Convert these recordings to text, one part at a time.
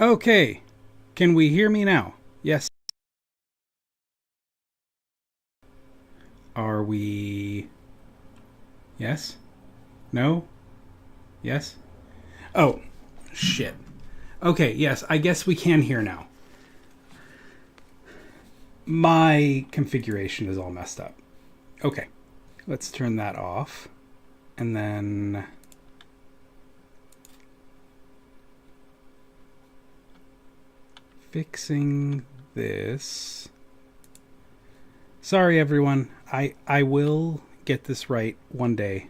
Okay. Can we hear me now? Yes. Are we... Yes? No? Yes? Oh, shit. Okay, yes, I guess we can hear now. My configuration is all messed up. Okay, let's turn that off. And then... Fixing this. Sorry, everyone. I will get this right one day.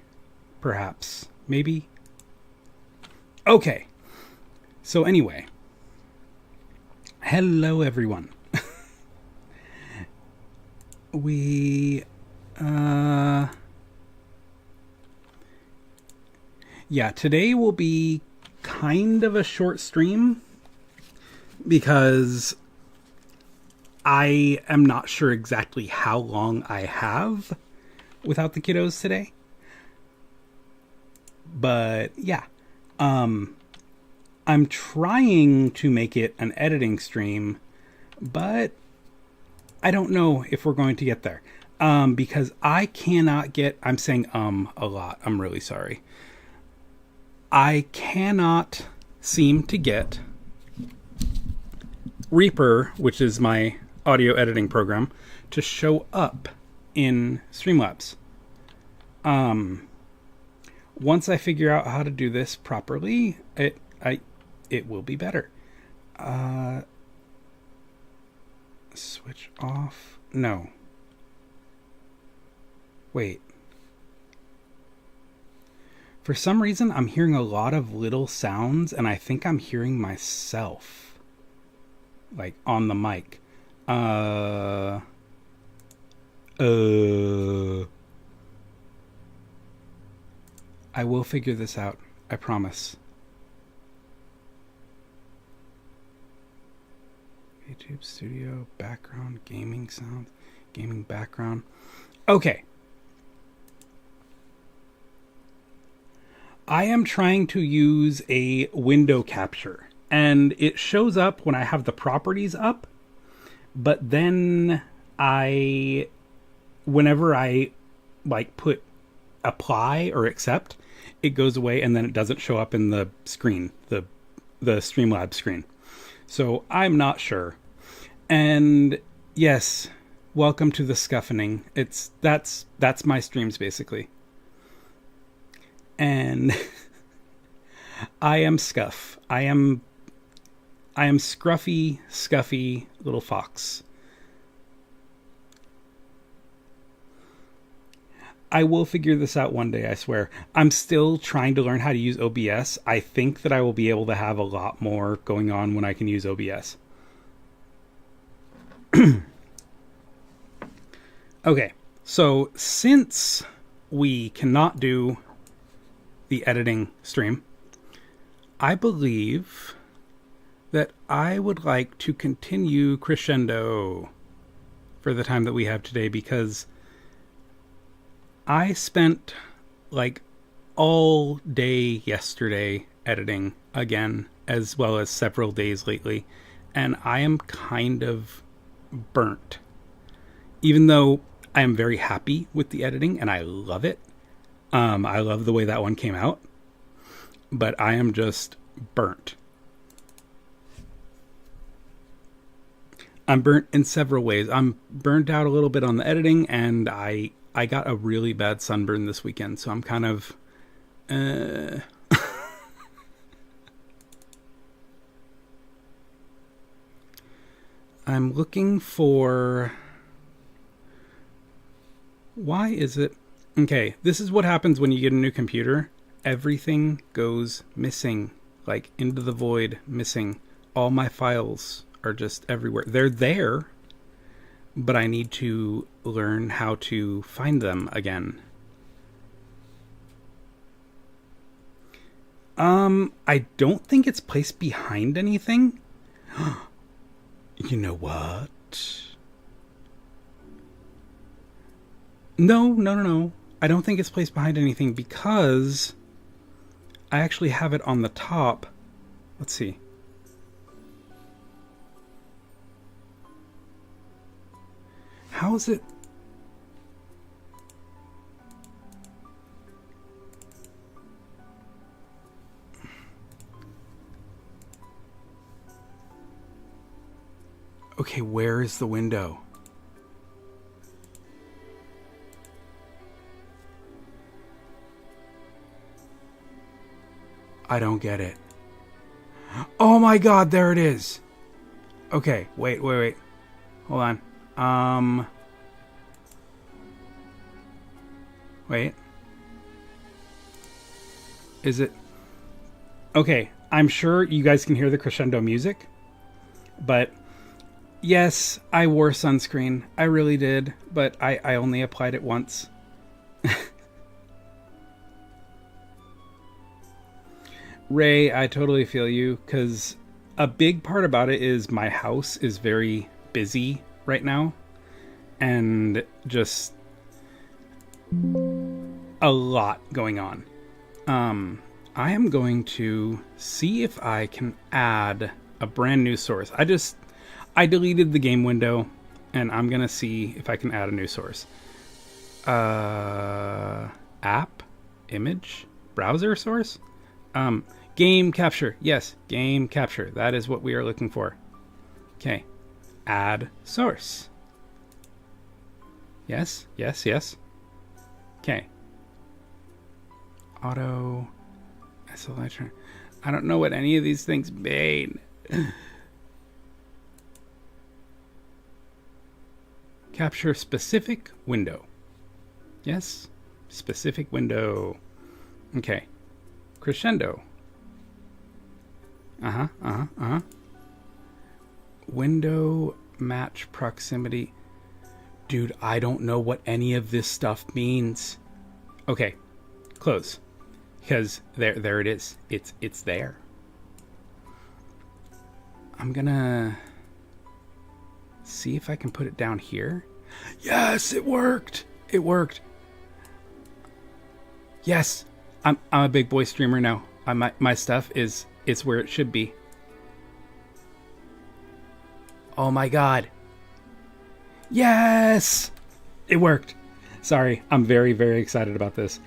Perhaps. Maybe. Okay. So anyway. Hello, everyone. we... Yeah, today will be kind of a short stream because I am not sure exactly how long I have without the kiddos today. But yeah, I'm trying to make it an editing stream, but I don't know if we're going to get there. Because I cannot get, I'm saying a lot. I'm really sorry. I cannot seem to get Reaper, which is my audio editing program, to show up in Streamlabs. Once I figure out how to do this properly, it will be better. Switch off. No. Wait. For some reason, I'm hearing a lot of little sounds, and I think I'm hearing myself, like, on the mic. I will figure this out. I promise. YouTube Studio, background, gaming sound, gaming background. Okay. I am trying to use a window capture, and it shows up when I have the properties up, but then whenever I like put apply or accept, it goes away and then it doesn't show up in the screen, the Streamlabs screen. So I'm not sure. And yes, welcome to the scuffening. That's my streams basically. And I am Scuff. I am scruffy, scuffy little fox. I will figure this out one day, I swear. I'm still trying to learn how to use OBS. I think that I will be able to have a lot more going on when I can use OBS. Okay, so since we cannot do the editing stream, I believe that I would like to continue Crescendo for the time that we have today, because I spent like all day yesterday editing again, as well as several days lately, and I am kind of burnt. Even though I am very happy with the editing and I love it. I love the way that one came out, but I am just burnt. I'm burnt in several ways. I'm burnt out a little bit on the editing, and I got a really bad sunburn this weekend, so I'm kind of... I'm looking for... Why is it... Okay, this is what happens when you get a new computer. Everything goes missing, like into the void, missing. All my files are just everywhere. They're there, but I need to learn how to find them again. I don't think it's placed behind anything. You know what? No. I don't think it's placed behind anything because I actually have it on the top. Let's see. How's it? Okay, where is the window? I don't get it. Oh my god, there it is. Okay, wait. Hold on. Wait. Is it? Okay, I'm sure you guys can hear the crescendo music, but yes, I wore sunscreen. I really did, but I only applied it once. Ray, I totally feel you, because a big part about it is my house is very busy right now, and just a lot going on. I am going to see if I can add a brand new source. I deleted the game window, and I'm going to see if I can add a new source. App, image, browser source? Game capture. Yes, game capture. That is what we are looking for. Okay. Add source. Yes. Okay. Auto isolation. I don't know what any of these things mean. Capture specific window. Yes. Specific window. Okay. Crescendo. Window match proximity. Dude, I don't know what any of this stuff means. Okay. Close. Because there it is. It's there. I'm gonna see if I can put it down here. Yes, it worked. It worked. Yes. I'm a big boy streamer now. My stuff is where it should be. Oh my god. Yes! It worked. Sorry, I'm very, very excited about this.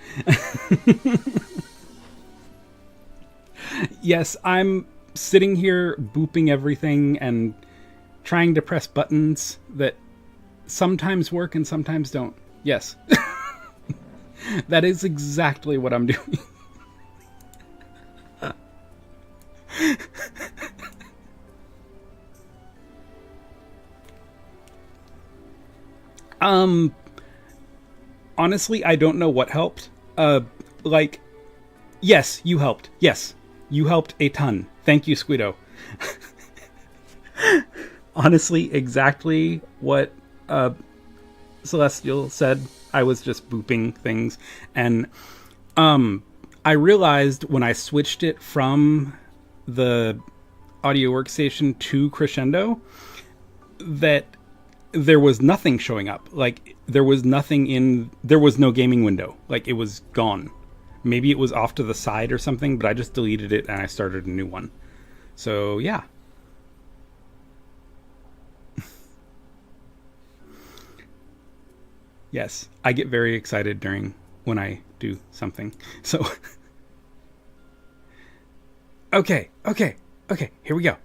Yes, I'm sitting here booping everything and trying to press buttons that sometimes work and sometimes don't. Yes. That is exactly what I'm doing. Honestly, I don't know what helped. Yes, you helped. Yes, you helped a ton. Thank you, Squido. Honestly, exactly what Celestial said. I was just booping things, and I realized when I switched it from the audio workstation to Crescendo that there was nothing showing up. Like, there was no gaming window. Like, it was gone. Maybe it was off to the side or something, but I just deleted it and I started a new one. So, yeah. Yes, I get very excited when I do something. So, okay, here we go.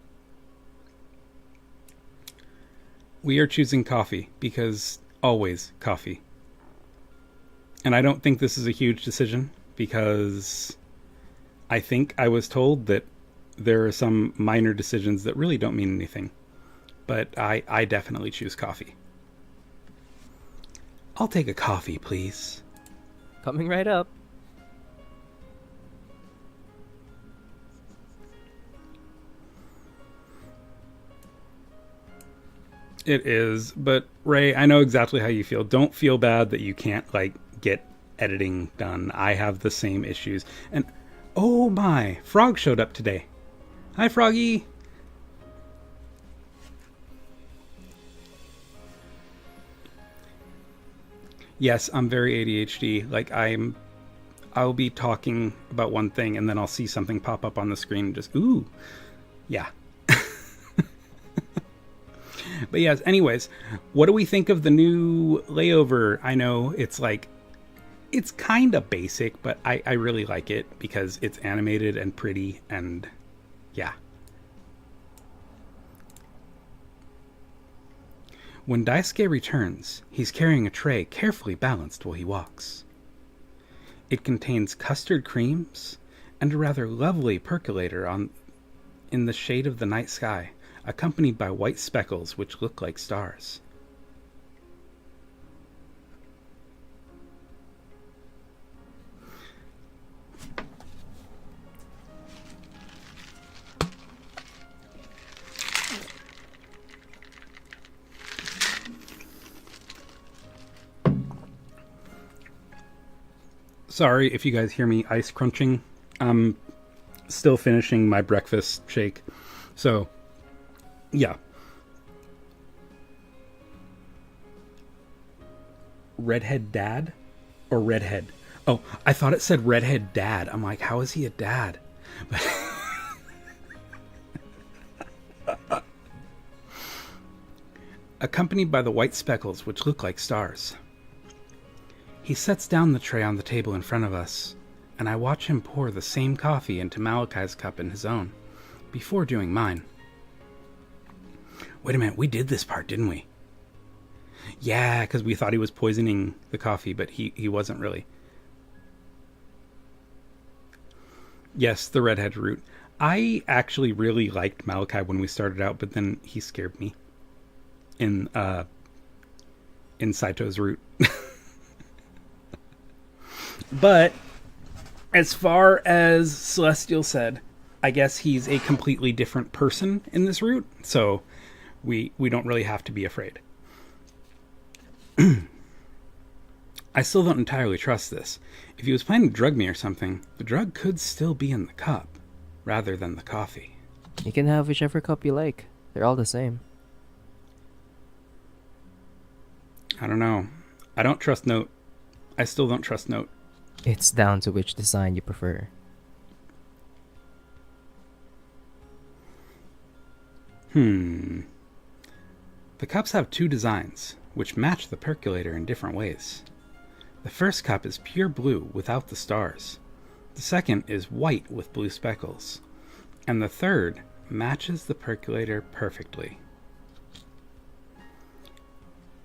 We are choosing coffee because always coffee. And I don't think this is a huge decision because I think I was told that there are some minor decisions that really don't mean anything. But I definitely choose coffee. I'll take a coffee, please. Coming right up. It is, but Ray, I know exactly how you feel. Don't feel bad that you can't, get editing done. I have the same issues. And, oh my, Frog showed up today. Hi, Froggy. Yes, I'm very ADHD. I'll be talking about one thing and then I'll see something pop up on the screen and just, ooh, yeah. But yes, anyways, what do we think of the new layover? I know it's like, it's kind of basic, but I really like it because it's animated and pretty, and yeah. When Daisuke returns, he's carrying a tray carefully balanced while he walks. It contains custard creams and a rather lovely percolator in the shade of the night sky, accompanied by white speckles which look like stars. Sorry if you guys hear me ice crunching. I'm still finishing my breakfast shake. So, yeah. Redhead dad? Or redhead? Oh, I thought it said redhead dad. I'm like, how is he a dad? Accompanied by the white speckles which look like stars. He sets down the tray on the table in front of us, and I watch him pour the same coffee into Malachi's cup in his own, before doing mine. Wait a minute, we did this part, didn't we? Yeah, because we thought he was poisoning the coffee, but he wasn't really. Yes, the redhead root. I actually really liked Malachi when we started out, but then he scared me in Saito's root. But as far as Celestial said, I guess he's a completely different person in this route, so we don't really have to be afraid. I still don't entirely trust this. If he was planning to drug me or something, the drug could still be in the cup, rather than the coffee. You can have whichever cup you like. They're all the same. I don't know. I don't trust Note. I still don't trust Note. It's down to which design you prefer. The cups have two designs, which match the percolator in different ways. The first cup is pure blue without the stars. The second is white with blue speckles. And the third matches the percolator perfectly.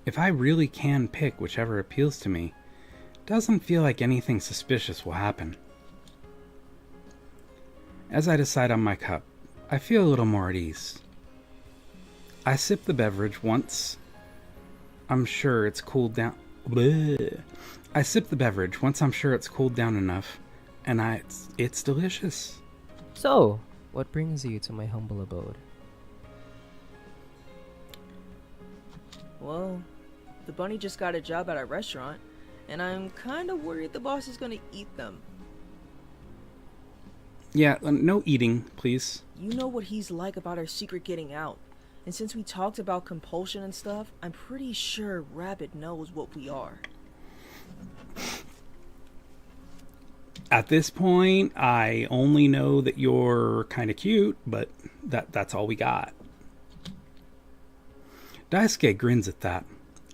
If I really can pick whichever appeals to me, doesn't feel like anything suspicious will happen. As I decide on my cup, I feel a little more at ease. I sip the beverage once I'm sure it's cooled down. Bleh. I sip the beverage once I'm sure it's cooled down enough, and it's delicious. So, what brings you to my humble abode? Well, the bunny just got a job at our restaurant, and I'm kind of worried the boss is gonna eat them. Yeah, no eating, please. You know what he's like about our secret getting out. And since we talked about compulsion and stuff, I'm pretty sure Rabbit knows what we are. At this point, I only know that you're kind of cute, but that's all we got. Daisuke grins at that,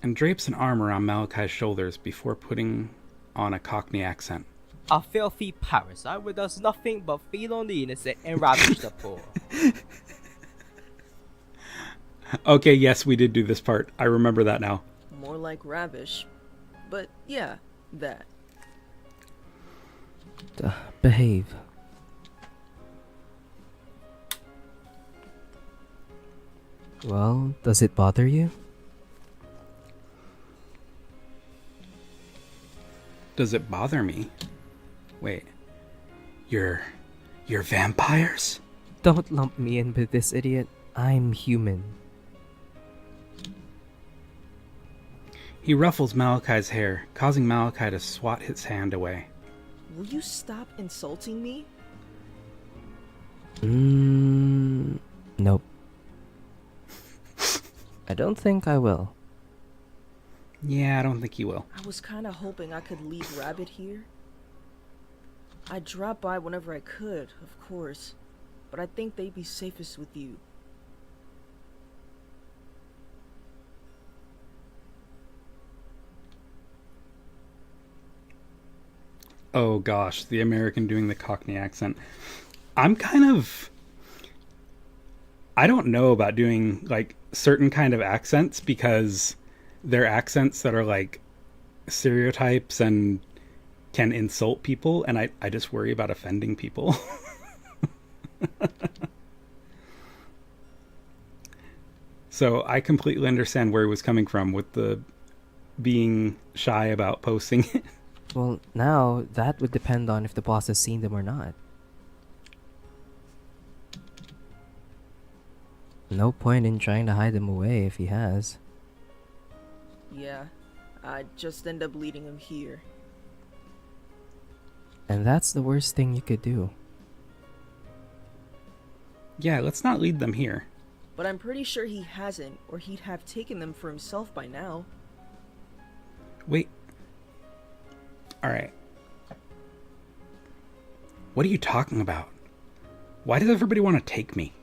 and drapes an arm around Malachi's shoulders before putting on a Cockney accent. A filthy parasite who does nothing but feed on the innocent and ravish the poor. Okay, yes, we did do this part. I remember that now. More like ravish. But yeah, that. Behave. Well, does it bother you? Does it bother me? Wait. You're vampires? Don't lump me in with this idiot. I'm human. He ruffles Malachi's hair, causing Malachi to swat his hand away. Will you stop insulting me? Nope. I don't think I will. Yeah, I don't think he will. I was kind of hoping I could leave Rabbit here. I'd drop by whenever I could, of course, but I think they'd be safest with you. Oh gosh, the American doing the Cockney accent. I'm kind of. I don't know about doing like certain kind of accents because they're accents that are like stereotypes and can insult people, and I just worry about offending people. So I completely understand where he was coming from with the being shy about posting it. Well, now that would depend on if the boss has seen them or not. No point in trying to hide them away if he has. Yeah, I'd just end up leading him here. And that's the worst thing you could do. Yeah, let's not lead them here. But I'm pretty sure he hasn't, or he'd have taken them for himself by now. Wait. Alright. What are you talking about? Why does everybody want to take me?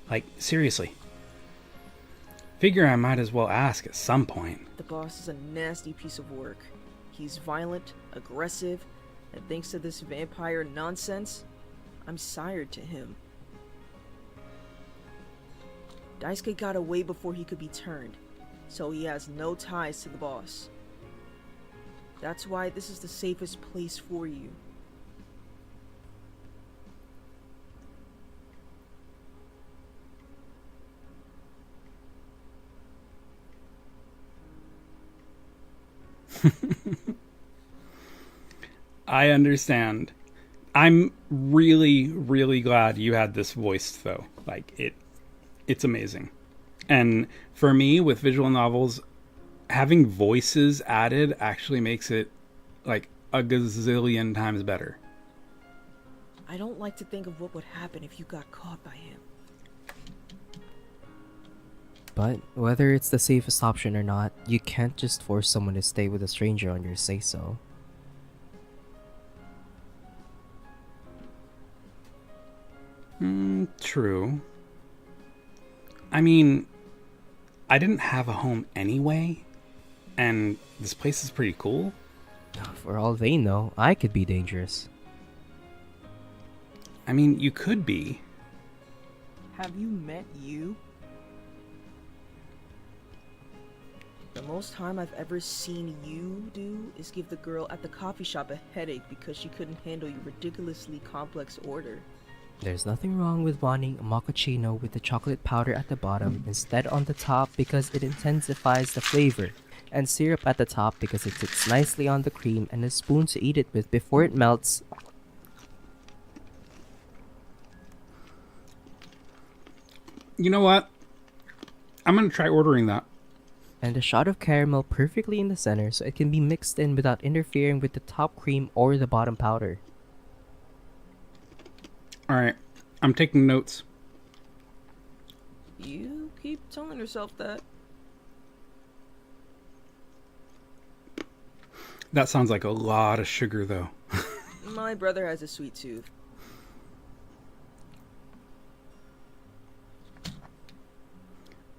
Like, seriously. Figure I might as well ask at some point. The boss is a nasty piece of work. He's violent, aggressive, and thanks to this vampire nonsense, I'm sired to him. Daisuke got away before he could be turned, so he has no ties to the boss. That's why this is the safest place for you. I understand. I'm really, really glad you had this voiced, though. Like, it's amazing. And for me, with visual novels, having voices added actually makes it, like, a gazillion times better. I don't like to think of what would happen if you got caught by him. But whether it's the safest option or not, you can't just force someone to stay with a stranger on your say-so. True. I mean, I didn't have a home anyway, and this place is pretty cool. For all they know, I could be dangerous. I mean, you could be. Have you met you? The most harm I've ever seen you do is give the girl at the coffee shop a headache because she couldn't handle your ridiculously complex order. There's nothing wrong with wanting a mochaccino with the chocolate powder at the bottom instead on the top because it intensifies the flavor, and syrup at the top because it sits nicely on the cream and a spoon to eat it with before it melts. You know what? I'm gonna try ordering that. And a shot of caramel perfectly in the center so it can be mixed in without interfering with the top cream or the bottom powder. Alright, I'm taking notes. You keep telling yourself that. That sounds like a lot of sugar, though. My brother has a sweet tooth.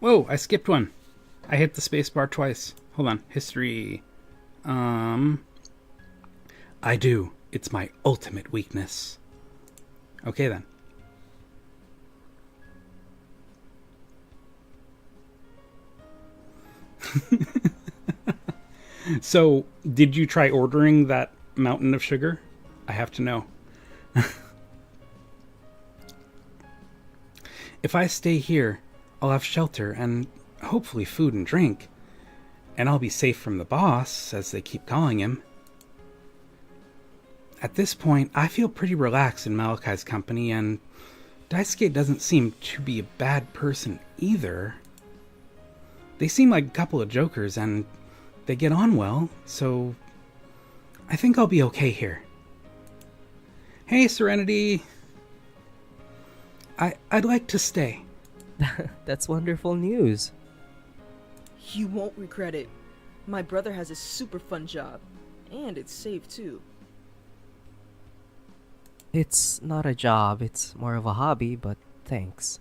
Whoa, I skipped one. I hit the space bar twice. Hold on. History. I do. It's my ultimate weakness. Okay, then. So, did you try ordering that mountain of sugar? I have to know. If I stay here, I'll have shelter and hopefully food and drink. And I'll be safe from the boss, as they keep calling him. At this point, I feel pretty relaxed in Malachi's company, and Daisuke doesn't seem to be a bad person either. They seem like a couple of jokers, and they get on well, so I think I'll be okay here. Hey, Serenity. I'd like to stay. That's wonderful news. You won't regret it. My brother has a super fun job. And it's safe too. It's not a job, it's more of a hobby, but thanks.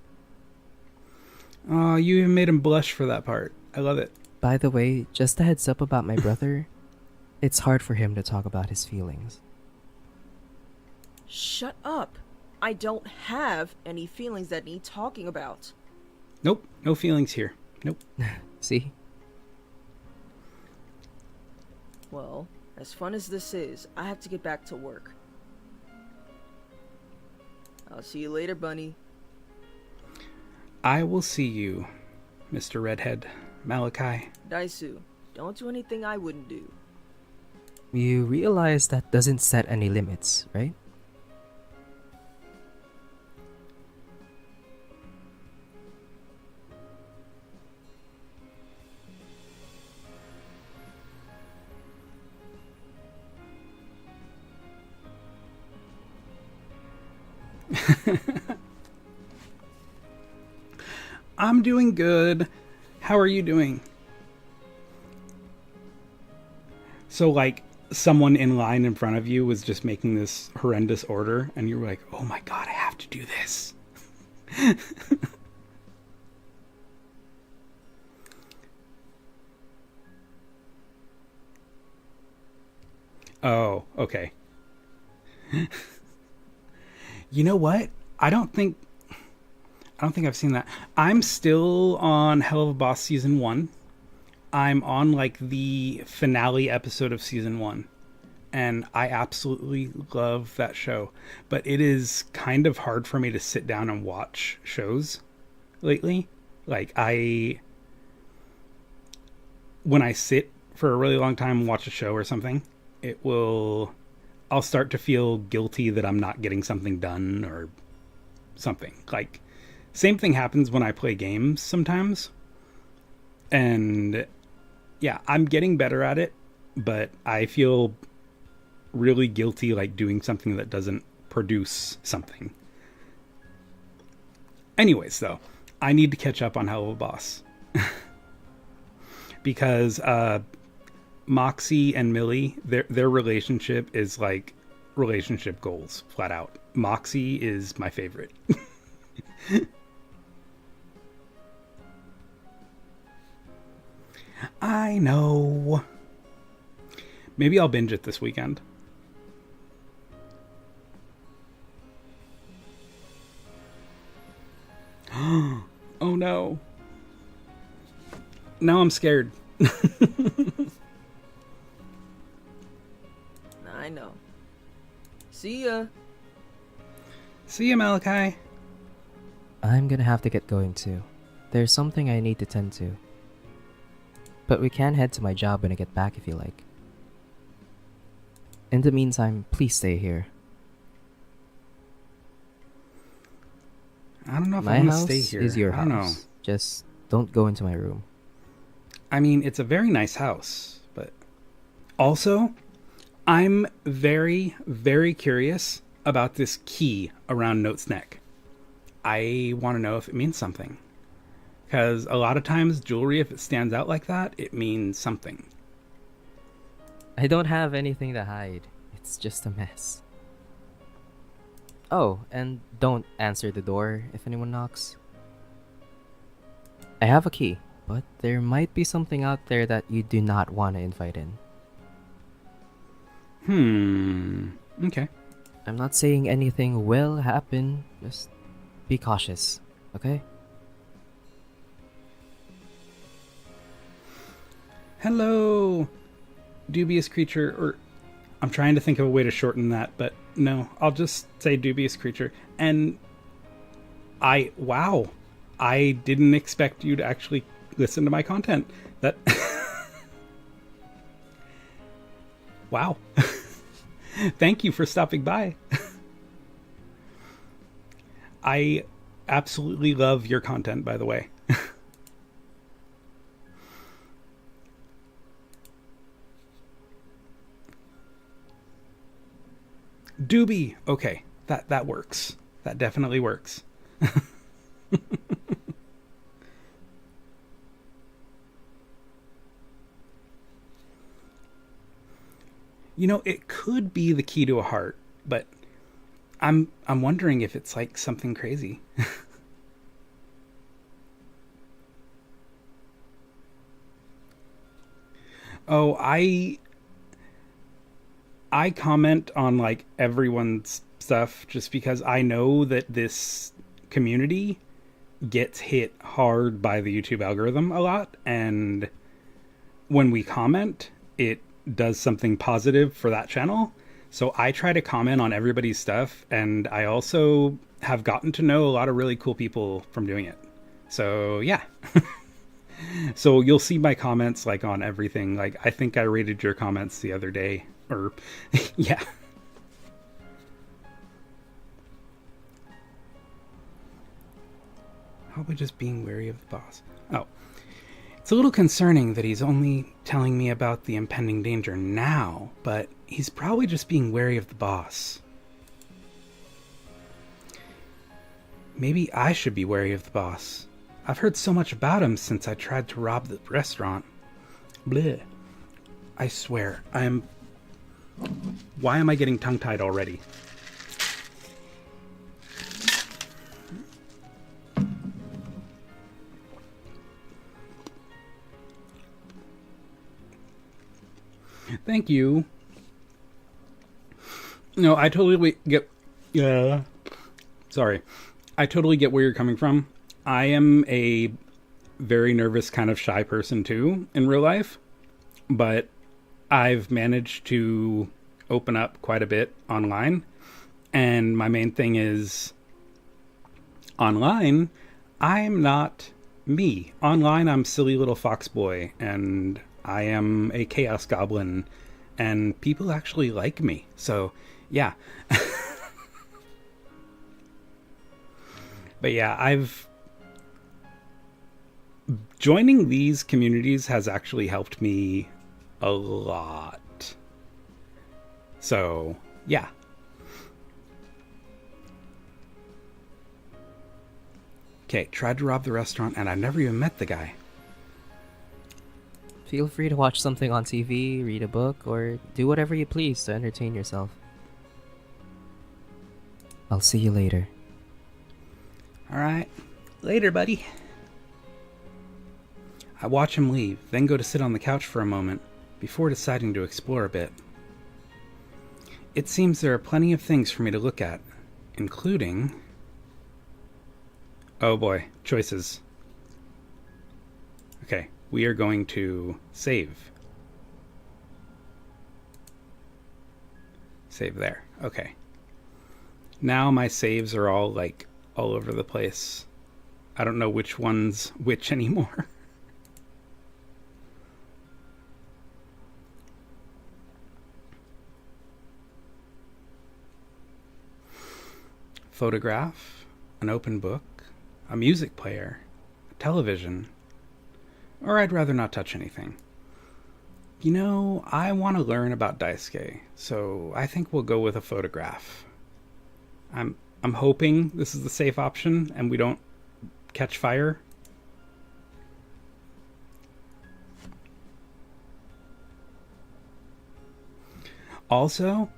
Oh, you even made him blush for that part. I love it. By the way, just a heads up about my brother. It's hard for him to talk about his feelings. Shut up. I don't have any feelings that need talking about. Nope, no feelings here. Nope. See? Well, as fun as this is, I have to get back to work. I'll see you later, Bunny. I will see you, Mr. Redhead Malachi. Daisu, don't do anything I wouldn't do. You realize that doesn't set any limits, right? I'm doing good. How are you doing? So, like, someone in line in front of you was just making this horrendous order, and you were like, oh my god, I have to do this. Oh, okay. You know what? I don't think I've seen that. I'm still on Hell of a Boss season 1. I'm on like the finale episode of season 1. And I absolutely love that show. But it is kind of hard for me to sit down and watch shows lately. Like when I sit for a really long time and watch a show or something, I'll start to feel guilty that I'm not getting something done or something. Like, same thing happens when I play games sometimes. And yeah, I'm getting better at it, but I feel really guilty like doing something that doesn't produce something. Anyways, though, I need to catch up on Hell of a Boss. Because Moxie and Millie, their relationship is like relationship goals, flat out. Moxie is my favorite. I know. Maybe I'll binge it this weekend. Oh no. Now I'm scared. I know. See ya. See you, Malachi. I'm gonna have to get going too. There's something I need to tend to. But we can head to my job when I get back if you like. In the meantime, please stay here. I don't know if My I want to house stay here. is your I don't know. house. Just don't go into my room. I mean, it's a very nice house, but also, I'm very, very curious about this key around Note's neck. I want to know if it means something. Because a lot of times, jewelry, if it stands out like that, it means something. I don't have anything to hide. It's just a mess. Oh, and don't answer the door if anyone knocks. I have a key, but there might be something out there that you do not want to invite in. Okay. I'm not saying anything will happen, just be cautious, okay? Hello, dubious creature, or I'm trying to think of a way to shorten that, but no, I'll just say dubious creature. And wow, I didn't expect you to actually listen to my content. That, wow. Thank you for stopping by. I absolutely love your content, by the way. Doobie. Okay, that works. That definitely works. You know, it could be the key to a heart, but I'm wondering if it's like something crazy. Oh, I comment on like everyone's stuff just because I know that this community gets hit hard by the YouTube algorithm a lot, and when we comment, it does something positive for that channel. So I try to comment on everybody's stuff, and I also have gotten to know a lot of really cool people from doing it. So yeah. So you'll see my comments like on everything. Like I think I rated your comments the other day, or yeah. Probably just being wary of the boss. Oh. It's a little concerning that he's only telling me about the impending danger now, but he's probably just being wary of the boss. Maybe I should be wary of the boss. I've heard so much about him since I tried to rob the restaurant. Bleh. I swear, Why am I getting tongue-tied already? Thank you. No, I totally get... Yeah. Sorry. I totally get where you're coming from. I am a very nervous, kind of shy person too in real life, but I've managed to open up quite a bit online. And my main thing is online, I'm not me. Online, I'm silly little fox boy, and I am a chaos goblin, and people actually like me. So, yeah. But yeah, joining these communities has actually helped me a lot. So, yeah. Okay, tried to rob the restaurant and I've never even met the guy. Feel free to watch something on TV, read a book, or do whatever you please to entertain yourself. I'll see you later. Alright, later, buddy. I watch him leave, then go to sit on the couch for a moment, before deciding to explore a bit. It seems there are plenty of things for me to look at, including... Oh boy, choices. Okay, we are going to save. Save there, okay. Now my saves are all, like, all over the place. I don't know which one's which anymore. Photograph, an open book, a music player, a television, or I'd rather not touch anything. You know, I want to learn about Daisuke, so I think we'll go with a photograph. I'm hoping this is the safe option and we don't catch fire. Also,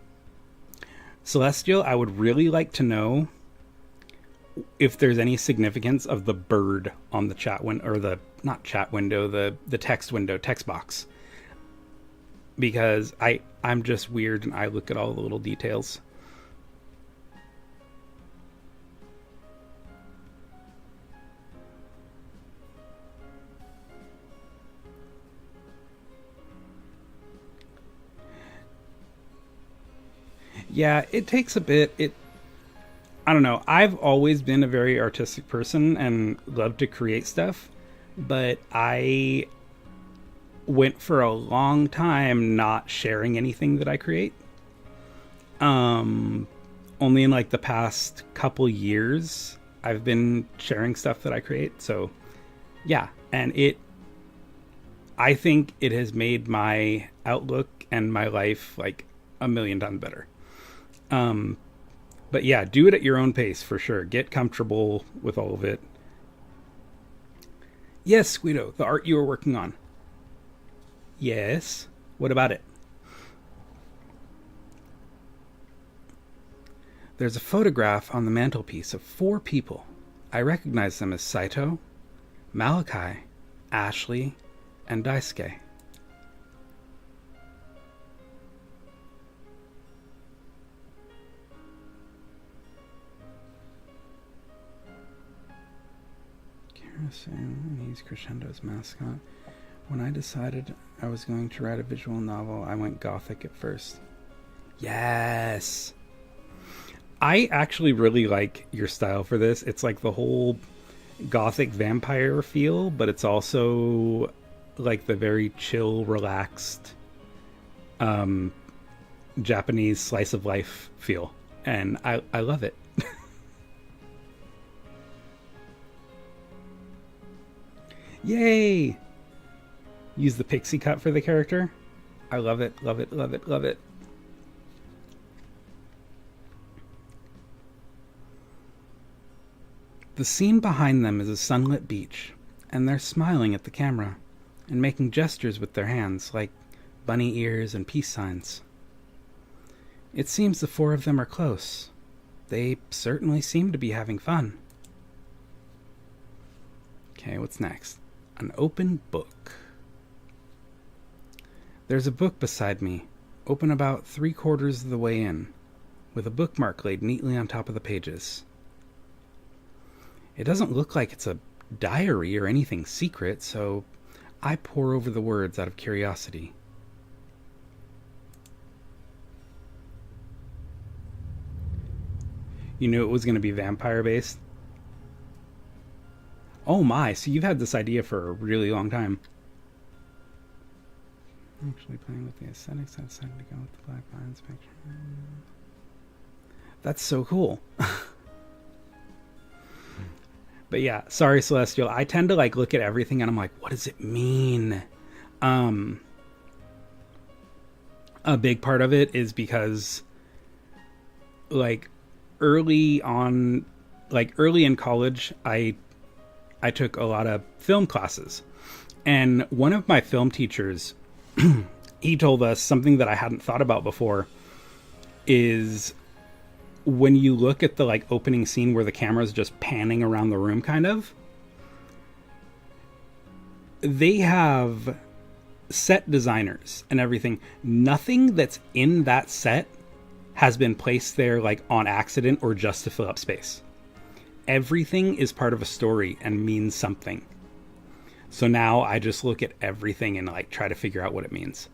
Celestial, I would really like to know if there's any significance of the bird on the chat window, or the, not chat window, the text window, text box. Because I'm just weird and I look at all the little details. Yeah, it takes a bit. I don't know. I've always been a very artistic person and loved to create stuff, but I went for a long time not sharing anything that I create. Only in like the past couple years I've been sharing stuff that I create. So, yeah, and I think it has made my outlook and my life like a million times better. But yeah, do it at your own pace for sure. Get comfortable with all of it. Yes, Guido, the art you were working on. Yes. What about it? There's a photograph on the mantelpiece of 4 people. I recognize them as Saito, Malachi, Ashley, and Daisuke. He's Crescendo's mascot. When I decided I was going to write a visual novel, I went gothic at first. Yes! I actually really like your style for this. It's like the whole gothic vampire feel, but it's also like the very chill, relaxed Japanese slice of life feel. And I love it. Yay! Use the pixie cut for the character. I love it, love it, love it, love it. The scene behind them is a sunlit beach, and they're smiling at the camera and making gestures with their hands like bunny ears and peace signs. It seems the four of them are close. They certainly seem to be having fun. Okay, what's next? An open book. There's a book beside me, open about 3/4 of the way in, with a bookmark laid neatly on top of the pages. It doesn't look like it's a diary or anything secret, so I pore over the words out of curiosity. You knew it was going to be vampire-based? Oh my, so you've had this idea for a really long time. Actually playing with the aesthetics, I decided to go with the black lines picture. That's so cool. But yeah, sorry, Celestial. I tend to like look at everything and I'm like, what does it mean? A big part of it is because like early in college, I took a lot of film classes. And one of my film teachers, he told us something that I hadn't thought about before is when you look at the like opening scene where the camera's just panning around the room kind of, they have set designers and everything. Nothing that's in that set has been placed there like on accident or just to fill up space. Everything is part of a story and means something. So now I just look at everything and like try to figure out what it means.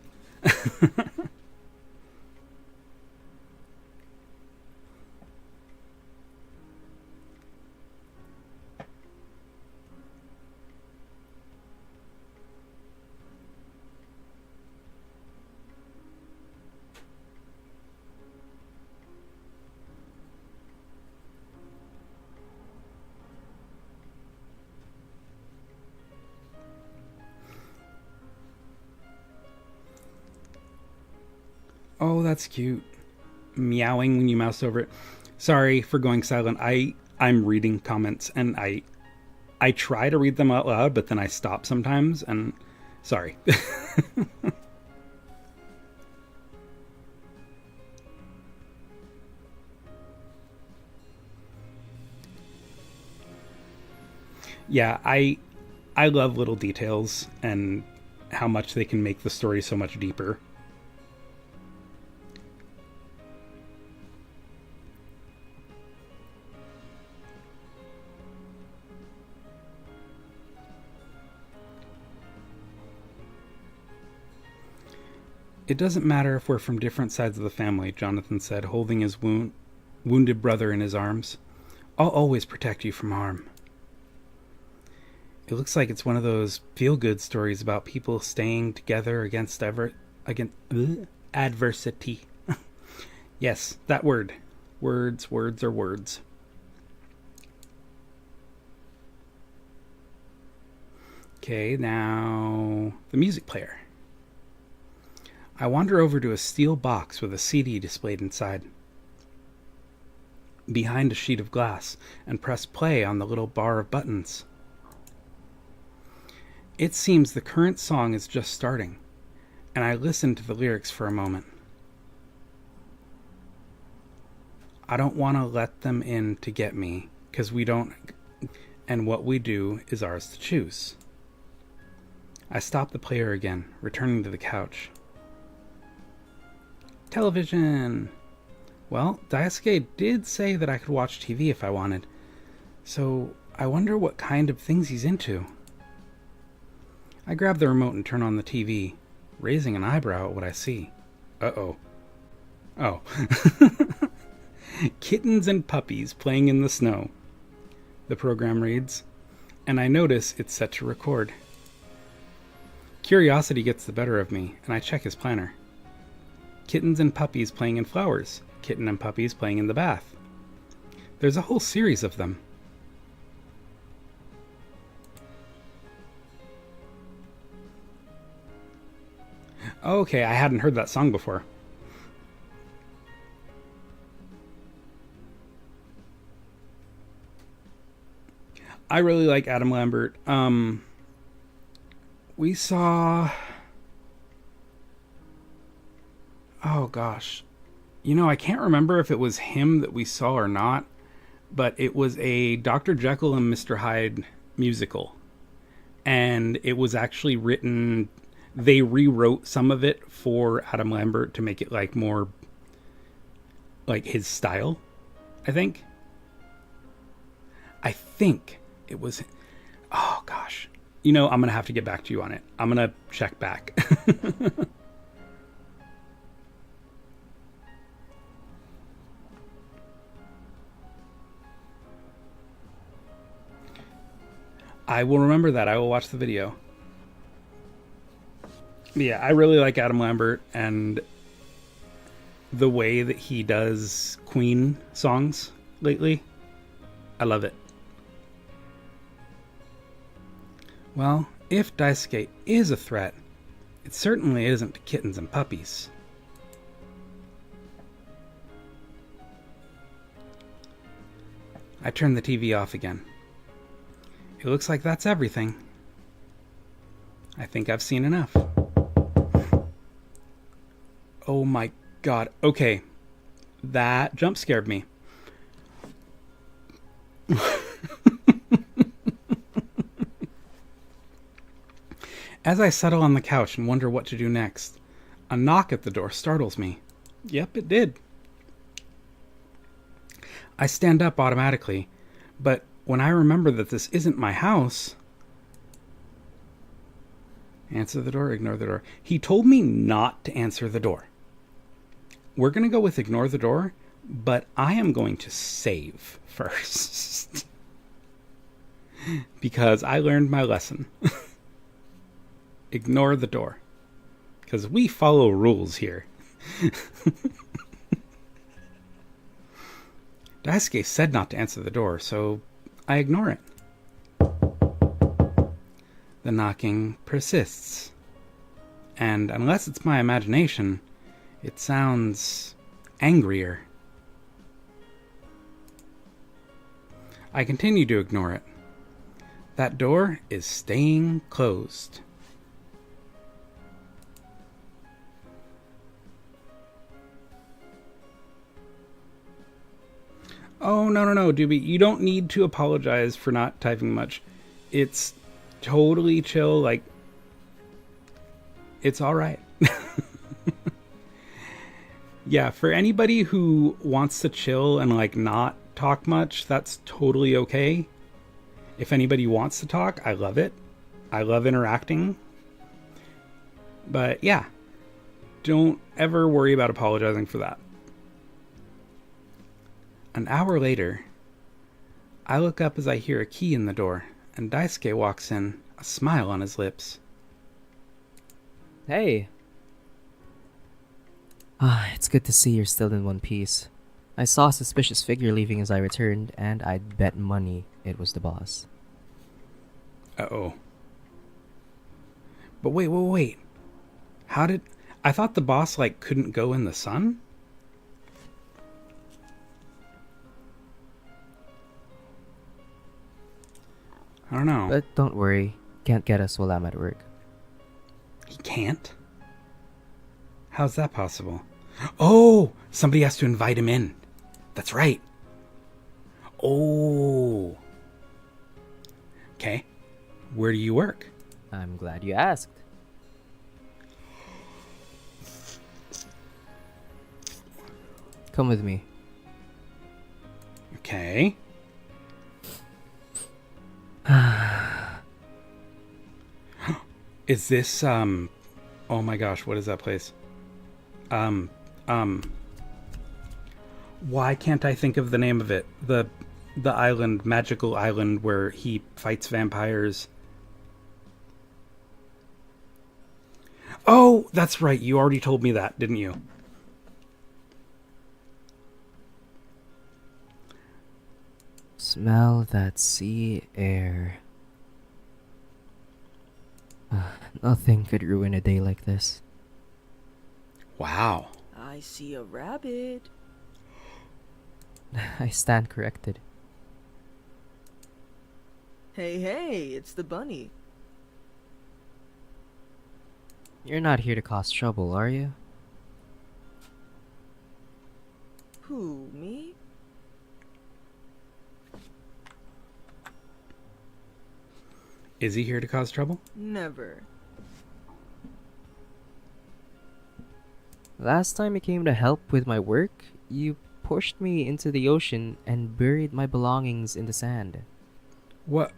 Oh, that's cute. Meowing when you mouse over it. Sorry for going silent. I'm reading comments and I try to read them out loud, but then I stop sometimes and sorry. Yeah, I love little details and how much they can make the story so much deeper. It doesn't matter if we're from different sides of the family, Jonathan said, holding his wounded brother in his arms. I'll always protect you from harm. It looks like it's one of those feel-good stories about people staying together against adversity. Yes, that word. Words are words. Okay, now the music player. I wander over to a steel box with a CD displayed inside. Behind a sheet of glass, and press play on the little bar of buttons. It seems the current song is just starting, and I listen to the lyrics for a moment. I don't want to let them in to get me, 'cause we don't, and what we do is ours to choose. I stop the player again, returning to the couch. Television! Well, Daisuke did say that I could watch TV if I wanted, so I wonder what kind of things he's into. I grab the remote and turn on the TV, raising an eyebrow at what I see. Uh-oh. Oh. Kittens and puppies playing in the snow. The program reads, and I notice it's set to record. Curiosity gets the better of me, and I check his planner. Kittens and puppies playing in flowers. Kitten and puppies playing in the bath. There's a whole series of them. Okay, I hadn't heard that song before. I really like Adam Lambert. We saw... Oh, gosh. You know, I can't remember if it was him that we saw or not, but it was a Dr. Jekyll and Mr. Hyde musical. And it was actually written... They rewrote some of it for Adam Lambert to make it, like, more... like, his style, I think. I think it was... Oh, gosh. You know, I'm going to have to get back to you on it. I'm going to check back. I will remember that. I will watch the video. Yeah, I really like Adam Lambert and the way that he does Queen songs lately. I love it. Well, if Daisuke is a threat, it certainly isn't to kittens and puppies. I turn the TV off again. It looks like that's everything. I think I've seen enough. Oh my god. Okay. That jump scared me. As I settle on the couch and wonder what to do next, a knock at the door startles me. Yep, it did. I stand up automatically, but when I remember that this isn't my house... Answer the door, ignore the door. He told me not to answer the door. We're going to go with ignore the door, but I am going to save first. Because I learned my lesson. Ignore the door. Because we follow rules here. Daisuke said not to answer the door, so I ignore it. The knocking persists. And unless it's my imagination, it sounds angrier. I continue to ignore it. That door is staying closed. Oh, no, Doobie. You don't need to apologize for not typing much. It's totally chill. Like, it's alright. Yeah, for anybody who wants to chill and, like, not talk much, that's totally okay. If anybody wants to talk, I love it. I love interacting. But, yeah. Don't ever worry about apologizing for that. An hour later, I look up as I hear a key in the door, and Daisuke walks in, a smile on his lips. Hey. It's good to see you're still in one piece. I saw a suspicious figure leaving as I returned, and I'd bet money it was the boss. Uh-oh. But wait. How did... I thought the boss, like, couldn't go in the sun? I don't know. But don't worry, can't get us while I'm at work. He can't? How's that possible? Oh! Somebody has to invite him in. That's right. Oh. Okay. Where do you work? I'm glad you asked. Come with me. Okay. Is this oh my gosh, what is that place? Um why can't I think of the name of it? The island, magical island where he fights vampires. Oh, that's right. You already told me that, didn't you? Smell that sea air. Nothing could ruin a day like this. Wow. I see a rabbit. I stand corrected. Hey, it's the bunny. You're not here to cause trouble, are you? Who, me? Is he here to cause trouble? Never. Last time you came to help with my work, you pushed me into the ocean and buried my belongings in the sand. What?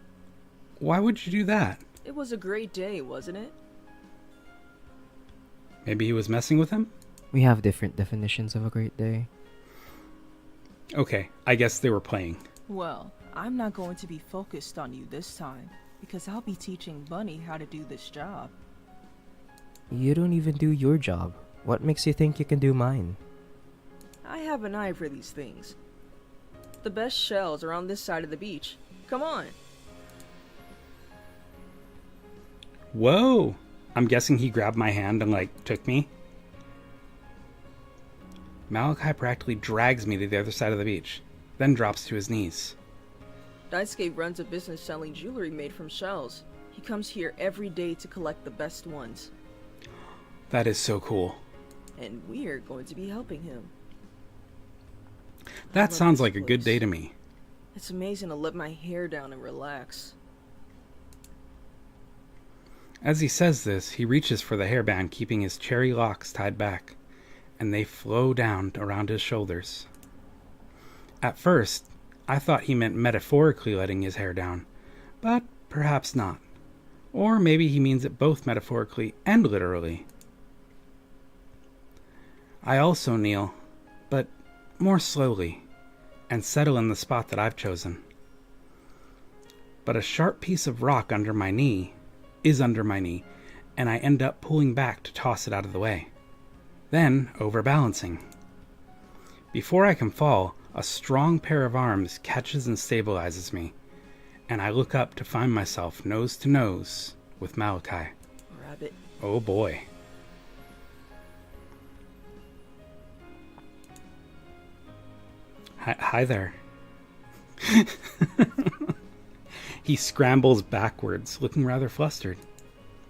Why would you do that? It was a great day, wasn't it? Maybe he was messing with him? We have different definitions of a great day. Okay, I guess they were playing. Well, I'm not going to be focused on you this time, because I'll be teaching Bunny how to do this job. You don't even do your job. What makes you think you can do mine? I have an eye for these things. The best shells are on this side of the beach. Come on. Whoa! I'm guessing he grabbed my hand and, took me. Malachi practically drags me to the other side of the beach, then drops to his knees. Daisuke runs a business selling jewelry made from shells. He comes here every day to collect the best ones. That is so cool. And we're going to be helping him. That love sounds this like a good place. day to me. It's amazing to let my hair down and relax. As he says this, he reaches for the hairband, keeping his cherry locks tied back, and they flow down around his shoulders. At first, I thought he meant metaphorically letting his hair down, but perhaps not. Or maybe he means it both metaphorically and literally. I also kneel, but more slowly, and settle in the spot that I've chosen. But a sharp piece of rock under my knee is under my knee, and I end up pulling back to toss it out of the way, then overbalancing. Before I can fall, a strong pair of arms catches and stabilizes me, and I look up to find myself nose to nose with Malachi. Rabbit. Oh boy. Hi there. He scrambles backwards, looking rather flustered.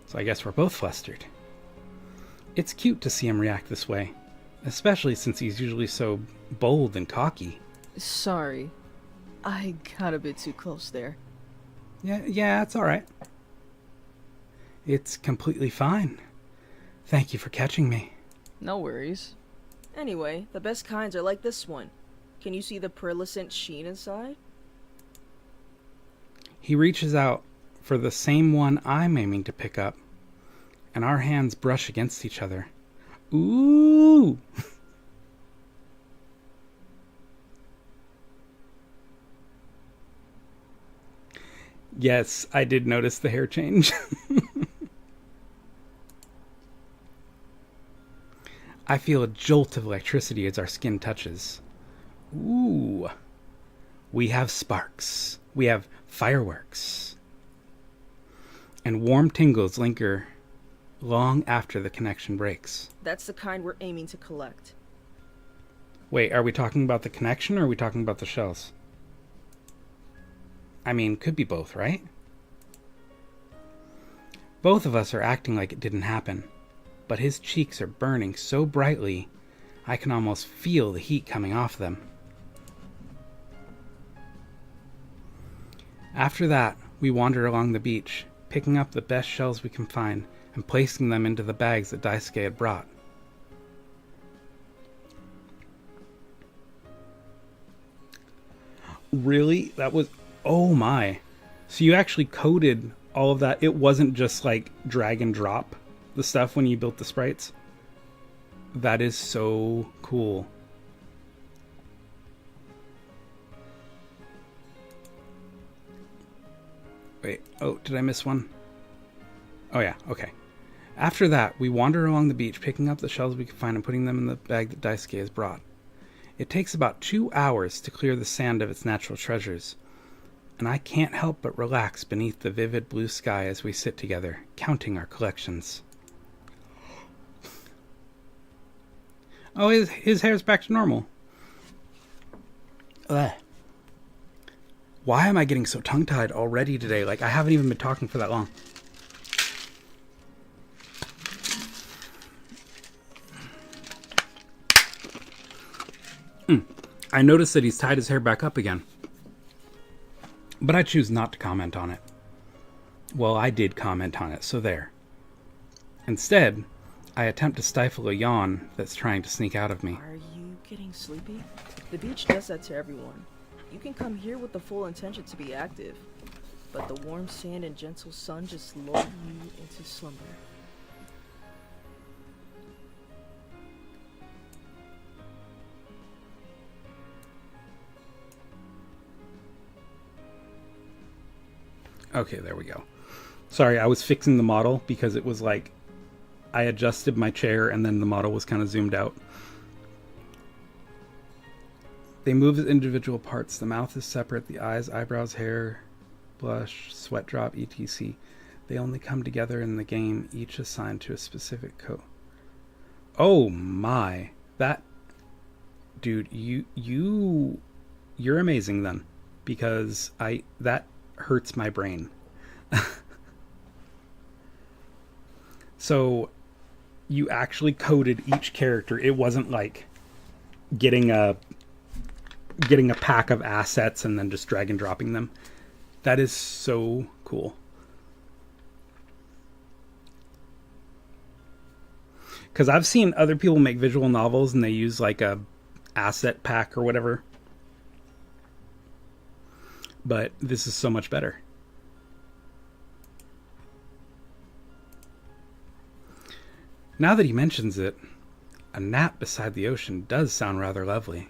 So I guess we're both flustered. It's cute to see him react this way, especially since he's usually so bold and cocky. Sorry. I got a bit too close there. Yeah, it's alright. It's completely fine. Thank you for catching me. No worries. Anyway, the best kinds are like this one. Can you see the pearlescent sheen inside? He reaches out for the same one I'm aiming to pick up, and our hands brush against each other. Ooh! Yes, I did notice the hair change. I feel a jolt of electricity as our skin touches. Ooh. We have sparks. We have fireworks. And warm tingles linger long after the connection breaks. That's the kind we're aiming to collect. Wait, are we talking about the connection or are we talking about the shells? I mean, could be both, right? Both of us are acting like it didn't happen, but his cheeks are burning so brightly I can almost feel the heat coming off them. After that, we wander along the beach, picking up the best shells we can find and placing them into the bags that Daisuke had brought. Really? That was... Oh my. So you actually coated all of that, it wasn't just like drag and drop the stuff when you built the sprites. That is so cool. Wait, oh, did I miss one? Oh yeah, okay. After that, we wander along the beach, picking up the shells we can find and putting them in the bag that Daisuke has brought. It takes about 2 hours to clear the sand of its natural treasures, and I can't help but relax beneath the vivid blue sky as we sit together, counting our collections. Oh, his hair's back to normal. Ugh. Why am I getting so tongue-tied already today? Like, I haven't even been talking for that long. I noticed that he's tied his hair back up again. But I choose not to comment on it. Well, I did comment on it, so there. Instead, I attempt to stifle a yawn that's trying to sneak out of me. Are you getting sleepy? The beach does that to everyone. You can come here with the full intention to be active, but the warm sand and gentle sun just lull you into slumber. Okay, there we go. Sorry, I was fixing the model because it was like I adjusted my chair and then the model was kind of zoomed out. They move as individual parts. The mouth is separate. The eyes, eyebrows, hair, blush, sweat drop, etc. They only come together in the game, each assigned to a specific code. Oh my. That... Dude, you're amazing then. Because that hurts my brain. So you actually coded each character. It wasn't like getting a pack of assets and then just drag and dropping them. That is so cool. Because I've seen other people make visual novels and they use like a asset pack or whatever. But this is so much better. Now that he mentions it, a nap beside the ocean does sound rather lovely.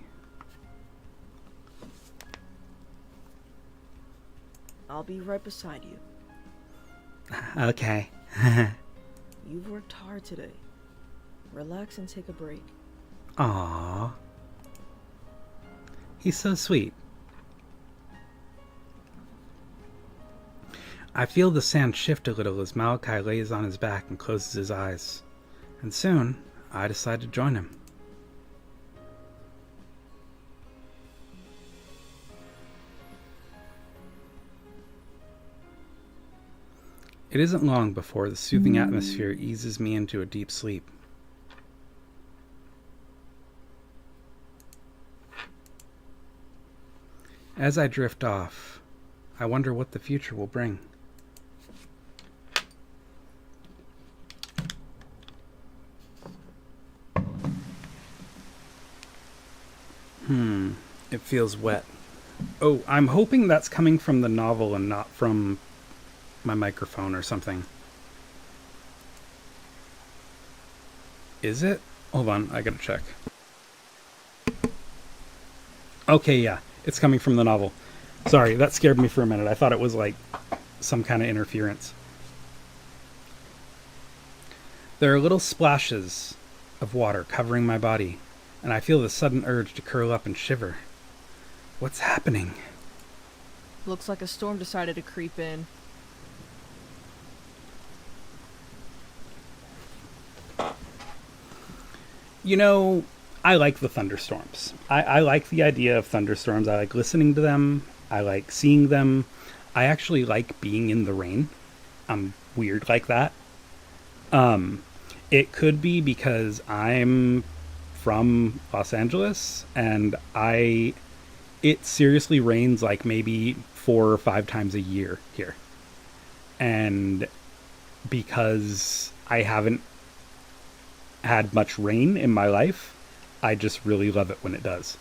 I'll be right beside you. Okay. You've worked hard today. Relax and take a break. Aww. He's so sweet. I feel the sand shift a little as Malachi lays on his back and closes his eyes. And soon, I decide to join him. It isn't long before the soothing atmosphere eases me into a deep sleep. As I drift off, I wonder what the future will bring. It feels wet. Oh, I'm hoping that's coming from the novel and not from my microphone or something. Is it? Hold on, I gotta check. Okay, yeah, it's coming from the novel. Sorry, that scared me for a minute. I thought it was like some kind of interference. There are little splashes of water covering my body, and I feel the sudden urge to curl up and shiver. What's happening? Looks like a storm decided to creep in. You know, I like the thunderstorms. I like the idea of thunderstorms. I like listening to them. I like seeing them. I actually like being in the rain. I'm weird like that. It could be because I'm from Los Angeles and it seriously rains like maybe 4 or 5 times a year here. And because I haven't had much rain in my life, I just really love it when it does.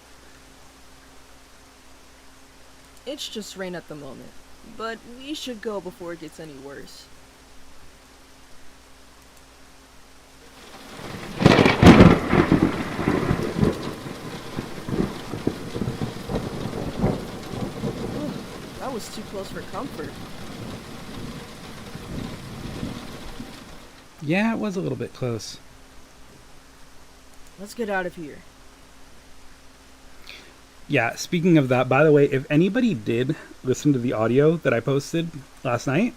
It's just rain at the moment. But we should go before it gets any worse. That was too close for comfort. Yeah, it was a little bit close. Let's get out of here. Yeah, speaking of that, by the way, if anybody did listen to the audio that I posted last night,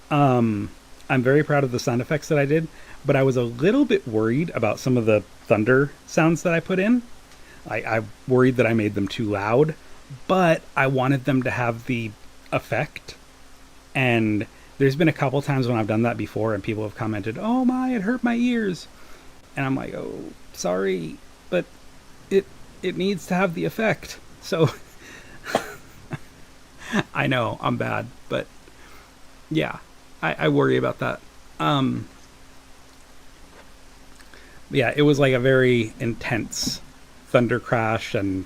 I'm very proud of the sound effects that I did, but I was a little bit worried about some of the thunder sounds that I put in. I worried that I made them too loud, but I wanted them to have the effect. And there's been a couple times when I've done that before and people have commented, "Oh my, it hurt my ears." And I'm like, "Oh, sorry, but it needs to have the effect." So I know I'm bad, but yeah, I worry about that. Yeah, it was like a very intense thunder crash and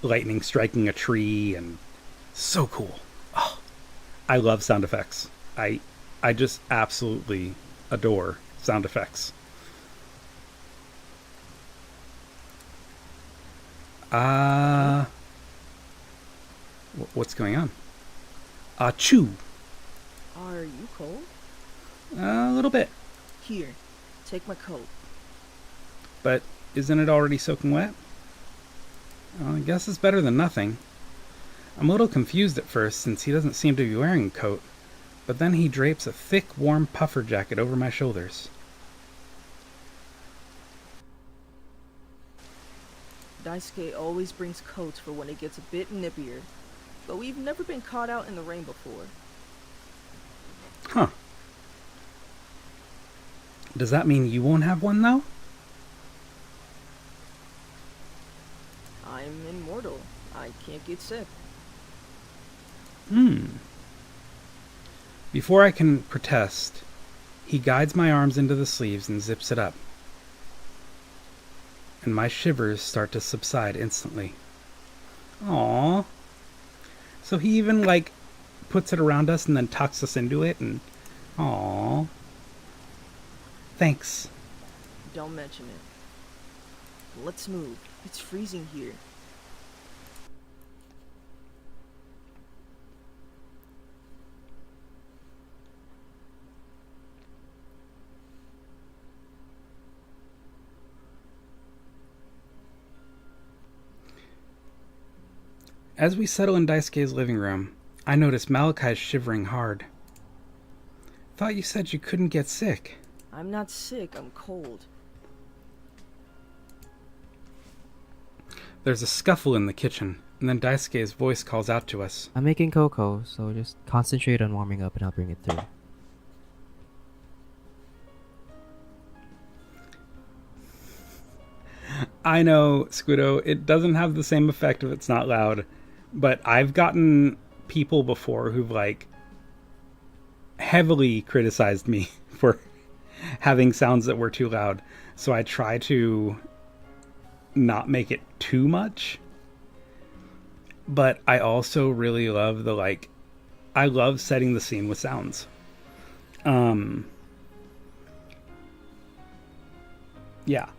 lightning striking a tree, and so cool. Oh, I love sound effects. I just absolutely adore sound effects. What's going on? Chew. Are you cold? A little bit, Here, take my coat. but isn't it already soaking wet? Well, I guess it's better than nothing. I'm a little confused at first since he doesn't seem to be wearing a coat, but then he drapes a thick, warm puffer jacket over my shoulders. Daisuke always brings coats for when it gets a bit nippier, but we've never been caught out in the rain before. Huh. Does that mean you won't have one, though? I'm immortal. I can't get sick. Before I can protest, he guides my arms into the sleeves and zips it up. And my shivers start to subside instantly. Aww. So he even, like, puts it around us and then tucks us into it, and aww. Thanks. Don't mention it. Let's move. It's freezing here. As we settle in Daisuke's living room, I notice Malachi's shivering hard. Thought you said you couldn't get sick. I'm not sick, I'm cold. There's a scuffle in the kitchen, and then Daisuke's voice calls out to us. I'm making cocoa, so just concentrate on warming up and I'll bring it through. I know, Squiddo, it doesn't have the same effect if it's not loud, but I've gotten people before who've, like, heavily criticized me for having sounds that were too loud. So I try to not make it too much. But I also really love the, like, I love setting the scene with sounds. Yeah.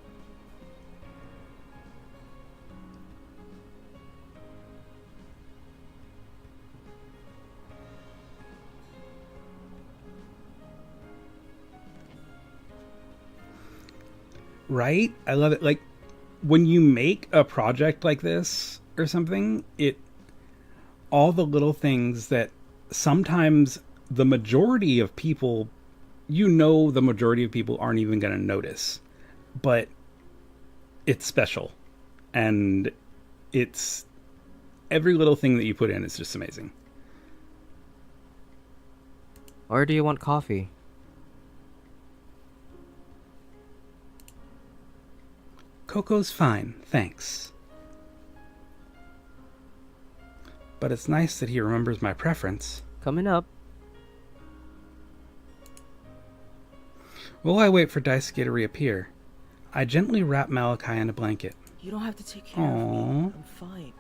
Right? I love it. Like, when you make a project like this or something, all the little things that sometimes the majority of people, the majority of people aren't even going to notice, but it's special. And it's every little thing that you put in is just amazing. Or do you want coffee? Cocoa's fine, thanks. But it's nice that he remembers my preference. Coming up. While I wait for Daisuke to reappear, I gently wrap Malachi in a blanket. You don't have to take care of me. Aww. I'm fine.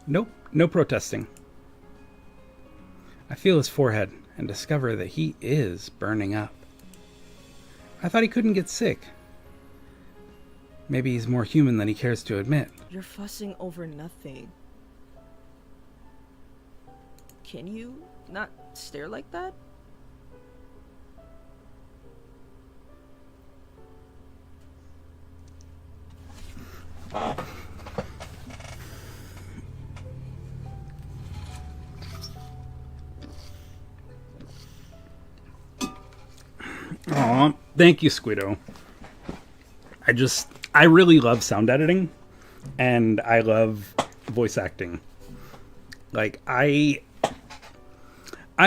Nope, no protesting. I feel his forehead and discover that he is burning up. I thought he couldn't get sick. Maybe he's more human than he cares to admit. You're fussing over nothing. Can you not stare like that? Aw, thank you, Squido. I really love sound editing, and I love voice acting. Like, I'm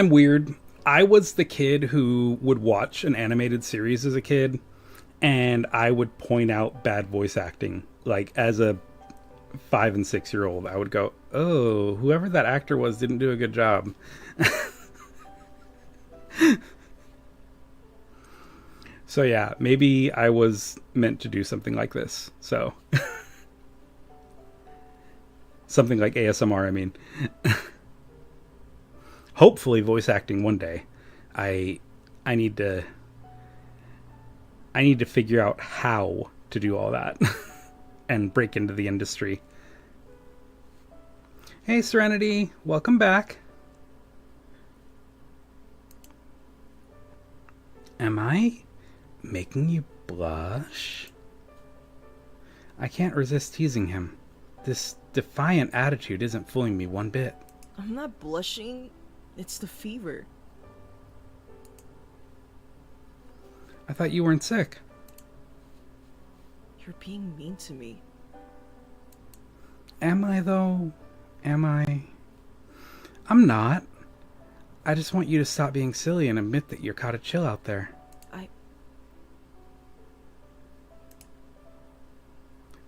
weird. I was the kid who would watch an animated series as a kid, and I would point out bad voice acting. Like, as a 5 and 6 year old, I would go, oh, whoever that actor was didn't do a good job. So yeah, maybe I was meant to do something like this. So something like ASMR, I mean. Hopefully voice acting one day. I need to figure out how to do all that and break into the industry. Hey Serenity, welcome back. Am I making you blush? I can't resist teasing him. This defiant attitude isn't fooling me one bit. I'm not blushing. It's the fever. I thought you weren't sick. You're being mean to me. Am I though? Am I? I'm not. I just want you to stop being silly and admit that you're caught a chill out there.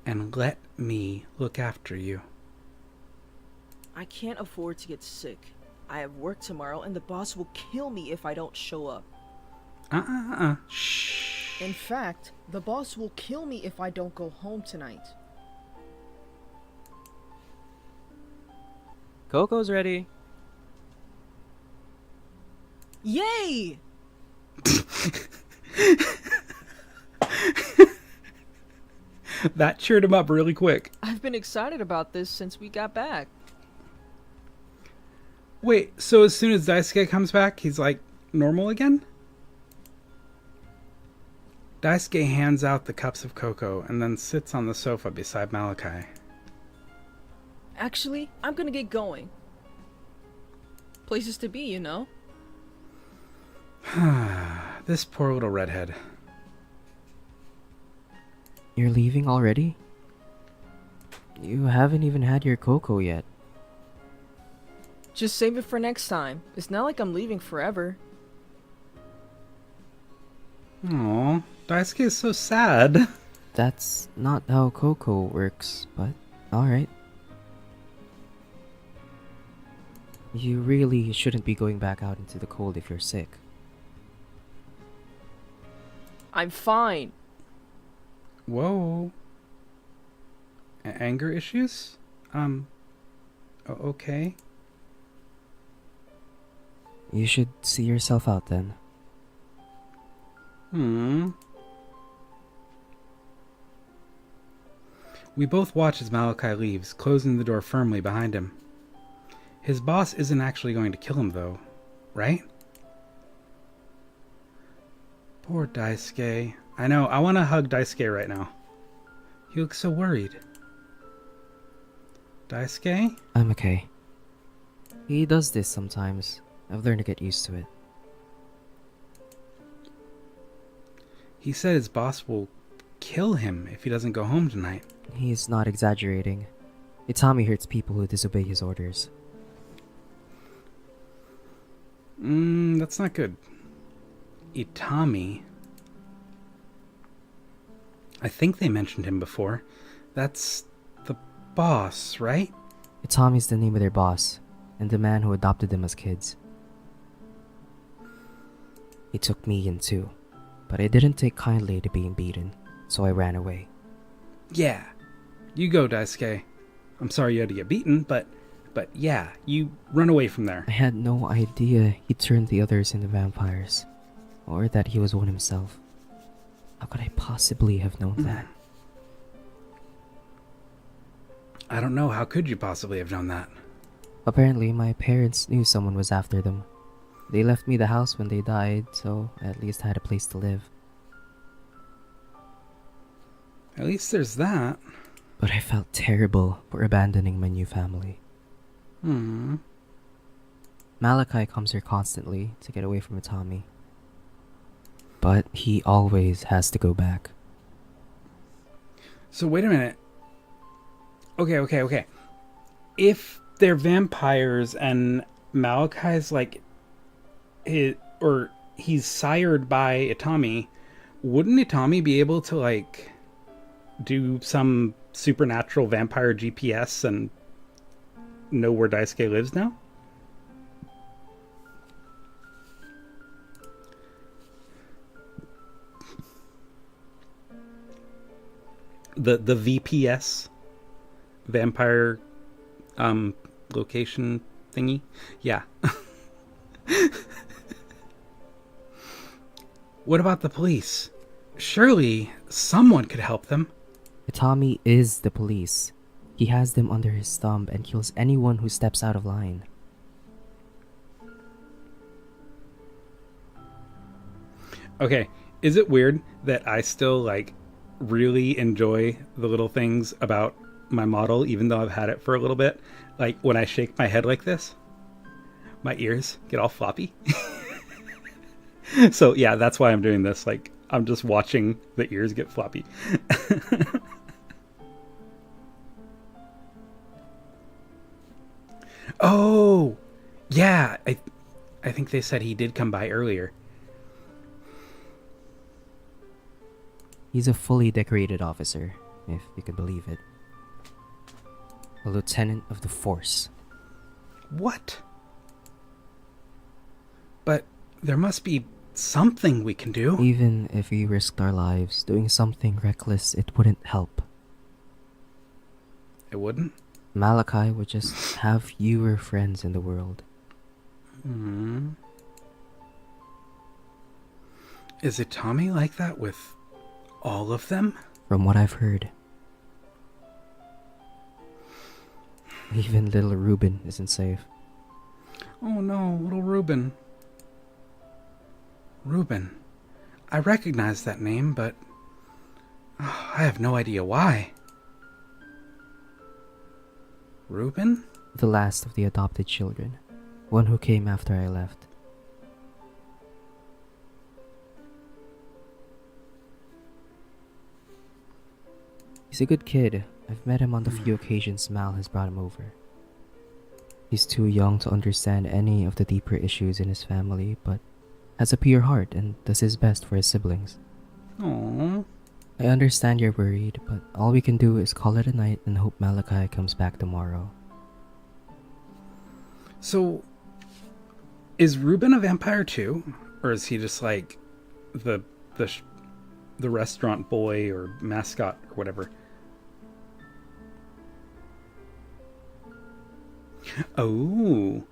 And let me look after you. I can't afford to get sick. I have work tomorrow and the boss will kill me if I don't show up. Shh. In fact, the boss will kill me if I don't go home tonight. Coco's ready. Yay! That cheered him up really quick. I've been excited about this since we got back. Wait, so as soon as Daisuke comes back, he's like normal again? Daisuke hands out the cups of cocoa and then sits on the sofa beside Malachi. Actually, I'm gonna get going. Places to be, you know? This poor little redhead. You're leaving already? You haven't even had your cocoa yet. Just save it for next time. It's not like I'm leaving forever. Aw, Daisuke is so sad. That's not how cocoa works, but alright. You really shouldn't be going back out into the cold if you're sick. I'm fine. Whoa. Anger issues? Okay. You should see yourself out then. We both watch as Malachi leaves, closing the door firmly behind him. His boss isn't actually going to kill him, though, right? Poor Daisuke. I know, I want to hug Daisuke right now. He looks so worried. Daisuke? I'm okay. He does this sometimes. I've learned to get used to it. He said his boss will kill him if he doesn't go home tonight. He's not exaggerating. Itami hurts people who disobey his orders. That's not good. Itami. I think they mentioned him before. That's the boss, right? Itami's the name of their boss, and the man who adopted them as kids. He took me in too, but I didn't take kindly to being beaten, so I ran away. Yeah. You go, Daisuke. I'm sorry you had to get beaten, but yeah, you run away from there. I had no idea he turned the others into vampires, or that he was one himself. How could I possibly have known that? I don't know. How could you possibly have known that? Apparently, my parents knew someone was after them. They left me the house when they died, so I at least had a place to live. At least there's that. But I felt terrible for abandoning my new family. Malachi comes here constantly to get away from Tommy. But he always has to go back. So wait a minute. Okay. If they're vampires and Malachi's like he's sired by Itami, wouldn't Itami be able to like do some supernatural vampire GPS and know where Daisuke lives now? The VPS vampire location thingy? Yeah. What about the police? Surely someone could help them. Itami is the police. He has them under his thumb and kills anyone who steps out of line. Okay, is it weird that I still like really enjoy the little things about my model even though I've had it for a little bit? Like when I shake my head like this, my ears get all floppy. So yeah, that's why I'm doing this. Like I'm just watching the ears get floppy. Oh, yeah. I think they said he did come by earlier. He's a fully decorated officer, if you can believe it. A lieutenant of the force. What? But there must be something we can do. Even if we risked our lives, doing something reckless, it wouldn't help. It wouldn't? Malachi would just have fewer friends in the world. Is it Tommy like that with all of them? From what I've heard. Even little Ruben isn't safe. Oh no, little Ruben. Ruben. I recognize that name, but I have no idea why. Ruben? The last of the adopted children. One who came after I left. He's a good kid. I've met him on the few occasions Mal has brought him over. He's too young to understand any of the deeper issues in his family, but has a pure heart and does his best for his siblings. Aww. I understand you're worried, but all we can do is call it a night and hope Malachi comes back tomorrow. So, is Ruben a vampire too? Or is he just like the restaurant boy or mascot or whatever? Oh,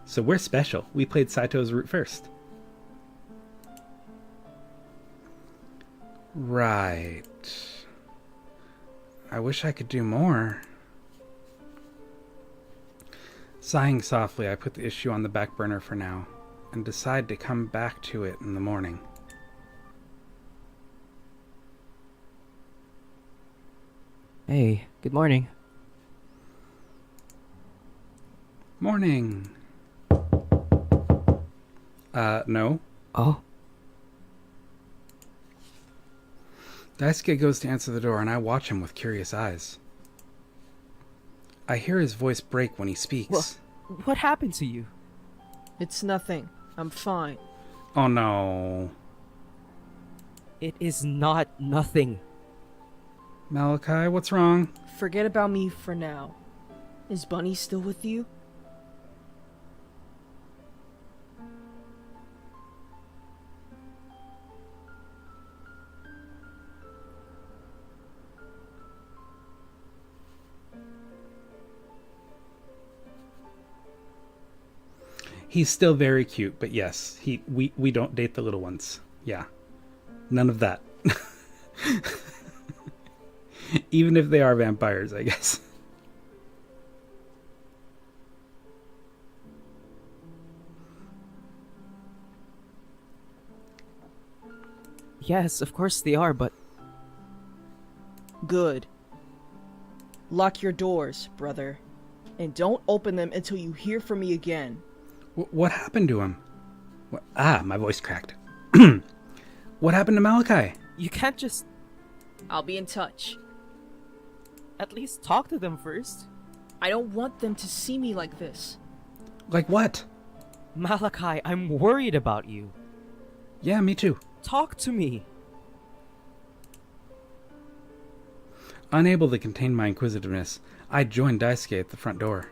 so we're special. We played Saito's route first. Right. I wish I could do more. Sighing softly, I put the issue on the back burner for now, and decide to come back to it in the morning. Hey, good morning. Morning. No. Oh, Daisuke goes to answer the door, and I watch him with curious eyes. I hear his voice break when he speaks. What happened to you? It's nothing. I'm fine. Oh no. It is not nothing. Malachi, what's wrong? Forget about me for now. Is Bunny still with you? He's still very cute, but yes, we don't date the little ones. Yeah. None of that. Even if they are vampires, I guess. Yes, of course they are, but Good. Lock your doors, brother. And don't open them until you hear from me again. What happened to him? My voice cracked. What happened to Malachi? you can't just I'll be in touch. at least talk to them first. I don't want them to see me like this. Like what? Malachi, I'm worried about you. Yeah, me too. Talk to me. Unable to contain my inquisitiveness, I joined Daisuke at the front door.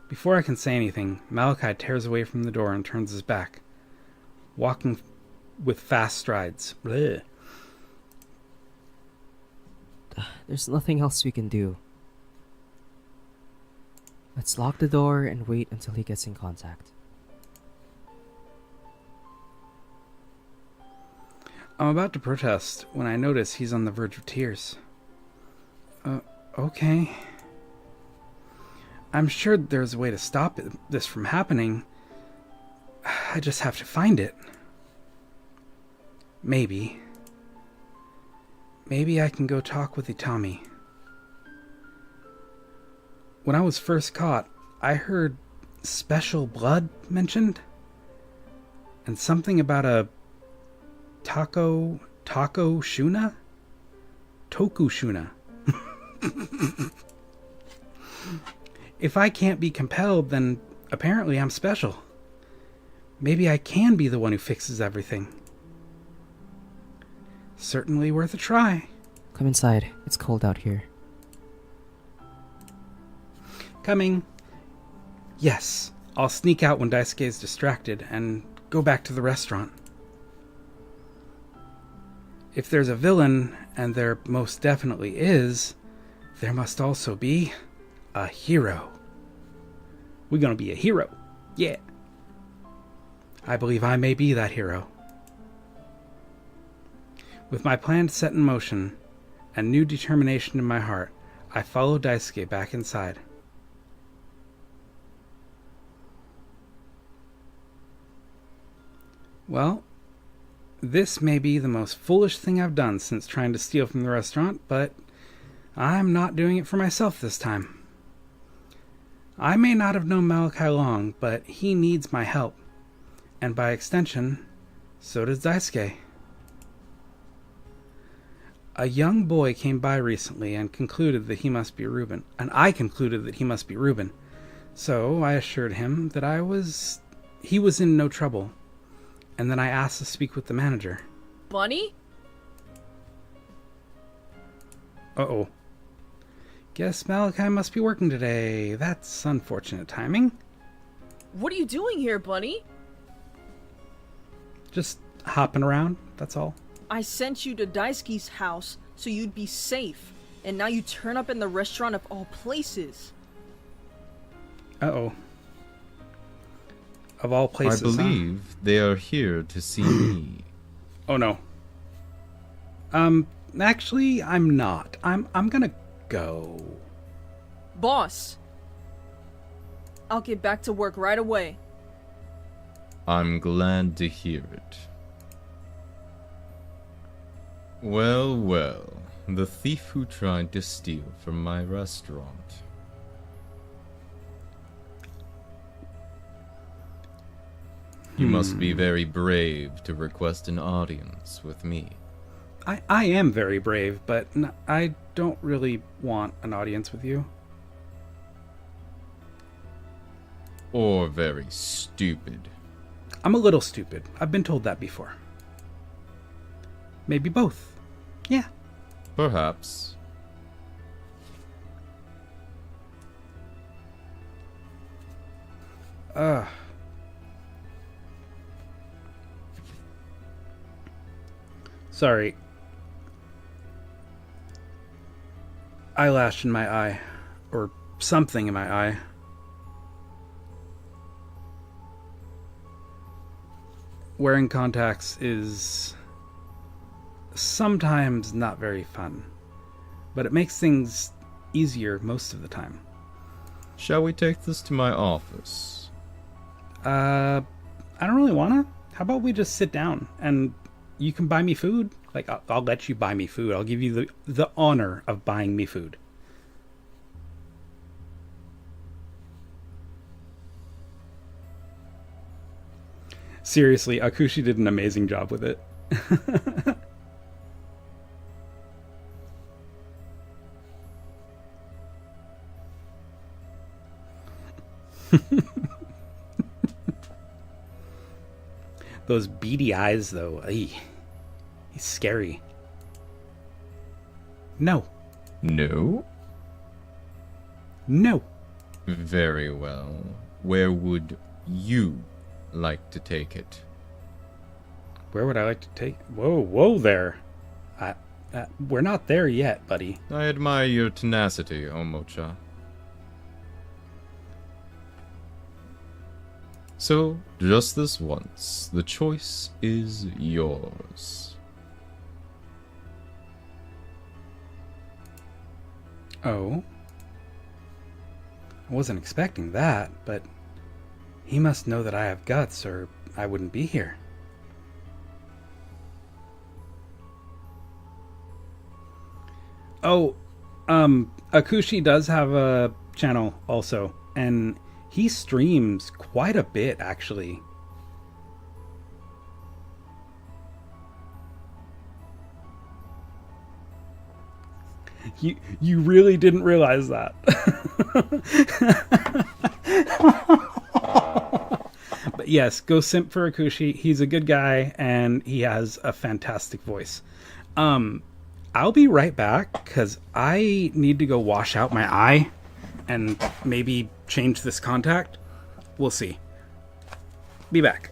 Before I can say anything, Malachi tears away from the door and turns his back, walking with fast strides. Blech. There's nothing else we can do. Let's lock the door and wait until he gets in contact. I'm about to protest when I notice he's on the verge of tears. Okay. I'm sure there's a way to stop this from happening. I just have to find it. Maybe. Maybe I can go talk with Itami. When I was first caught, I heard special blood mentioned. And something about a Toku Shuna? Toku Shuna. If I can't be compelled, then apparently I'm special. Maybe I can be the one who fixes everything. Certainly worth a try. Come inside. It's cold out here. Coming. Yes, I'll sneak out when Daisuke is distracted and go back to the restaurant. If there's a villain, and there most definitely is, there must also be a hero. We're gonna be a hero. Yeah. I believe I may be that hero. With my plan set in motion and new determination in my heart, I follow Daisuke back inside. Well, this may be the most foolish thing I've done since trying to steal from the restaurant, but I'm not doing it for myself this time. I may not have known Malachi long, but he needs my help. And by extension, so does Daisuke. A young boy came by recently and concluded that he must be Reuben. And I concluded that he must be Reuben. So I assured him that he was in no trouble. And then I asked to speak with the manager. Bunny? Uh-oh. Guess Malachi must be working today. That's unfortunate timing. What are you doing here, Bunny? Just hopping around, that's all. I sent you to Daisuke's house so you'd be safe. And now you turn up in the restaurant of all places. Uh-oh. Of all places, I believe they are here to see me. Oh no. Actually, I'm not. I'm gonna go. Boss! I'll get back to work right away. I'm glad to hear it. Well, well, the thief who tried to steal from my restaurant. You must be very brave to request an audience with me. I am very brave, but I don't really want an audience with you. Or very stupid. I'm a little stupid. I've been told that before. Maybe both. Yeah. Perhaps. Sorry. Eyelash in my eye. Or something in my eye. Wearing contacts is sometimes not very fun, but it makes things easier most of the time. Shall we take this to my office? I don't really wanna. How about we just sit down and you can buy me food? Like, I'll let you buy me food. I'll give you the honor of buying me food. Seriously, Akushi did an amazing job with it. Those beady eyes, though. Ay, he's scary. No. No? No. Very well. Where would you like to take it? Where would I like to take... Whoa there. We're not there yet, buddy. I admire your tenacity, Omocha. So, just this once, the choice is yours. Oh. I wasn't expecting that, but he must know that I have guts or I wouldn't be here. Oh, Akushi does have a channel also, and he streams quite a bit, actually. You really didn't realize that. But yes, go simp for Akushi. He's a good guy, and he has a fantastic voice. I'll be right back, because I need to go wash out my eye and maybe change this contact. We'll see. Be back.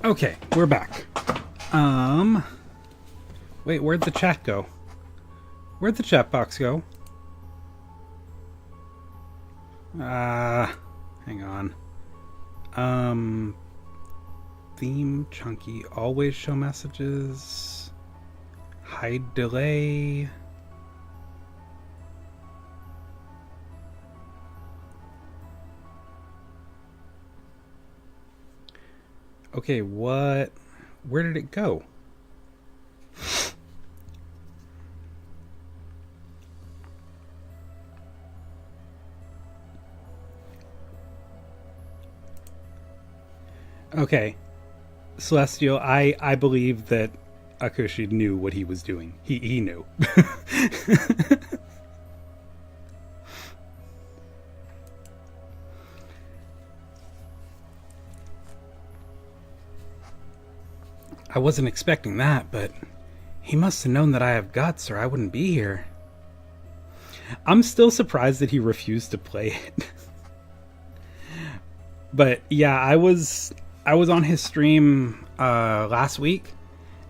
Okay, we're back. Wait, where'd the chat go? Where'd the chat box go? Hang on. Theme, chunky, always show messages. Hide delay. Okay, what? Where did it go? Okay, Celestial, I believe that Akushi knew what he was doing. He knew. I wasn't expecting that, but he must have known that I have guts or I wouldn't be here. I'm still surprised that he refused to play it. But yeah, I was on his stream last week,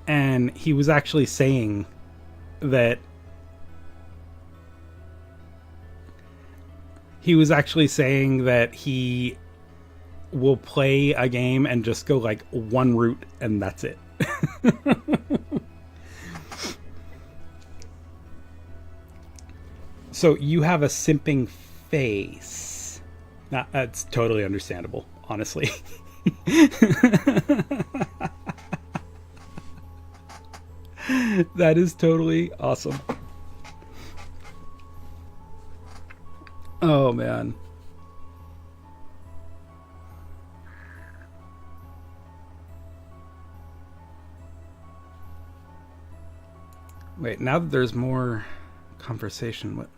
and he was actually saying that he will play a game and just go like one route and that's it. So you have a simping face. That's totally understandable, honestly. That is totally awesome. Oh, man. Wait, now that there's more conversation, what?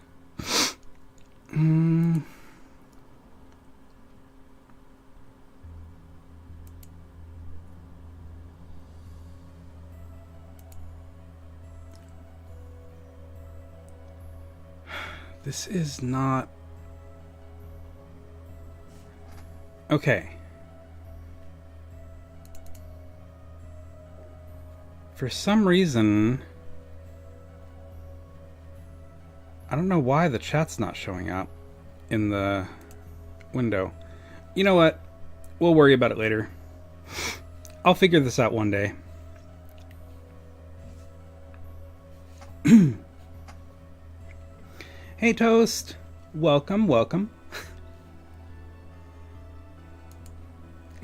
This is not... Okay. For some reason... I don't know why the chat's not showing up in the window. You know what? We'll worry about it later. I'll figure this out one day. Hey, Toast. Welcome, welcome.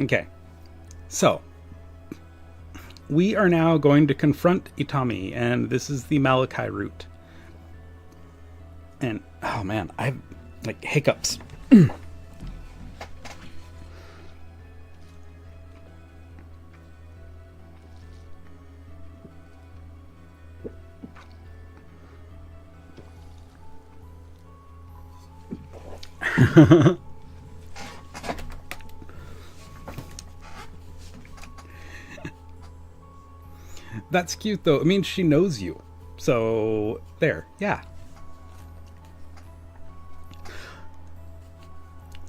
Okay. So, we are now going to confront Itami, and this is the Malachi route. And, oh man, I have, like, hiccups. That's cute, though. I mean, she knows you. So, there. Yeah.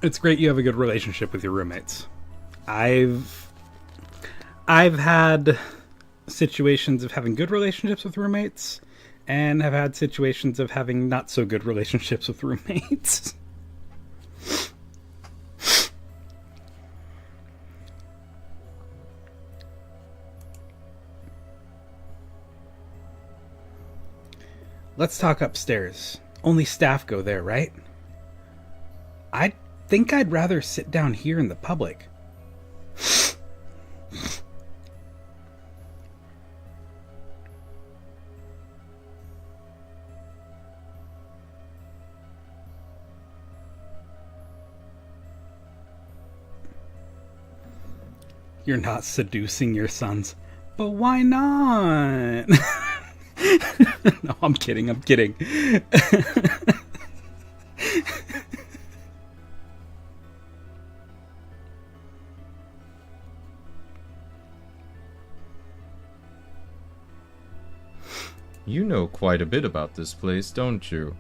It's great you have a good relationship with your roommates. I've had situations of having good relationships with roommates, and have had situations of having not so good relationships with roommates. Let's talk upstairs. Only staff go there, right? I think I'd rather sit down here in the public. You're not seducing your sons. But why not? No, I'm kidding. You know quite a bit about this place, don't you?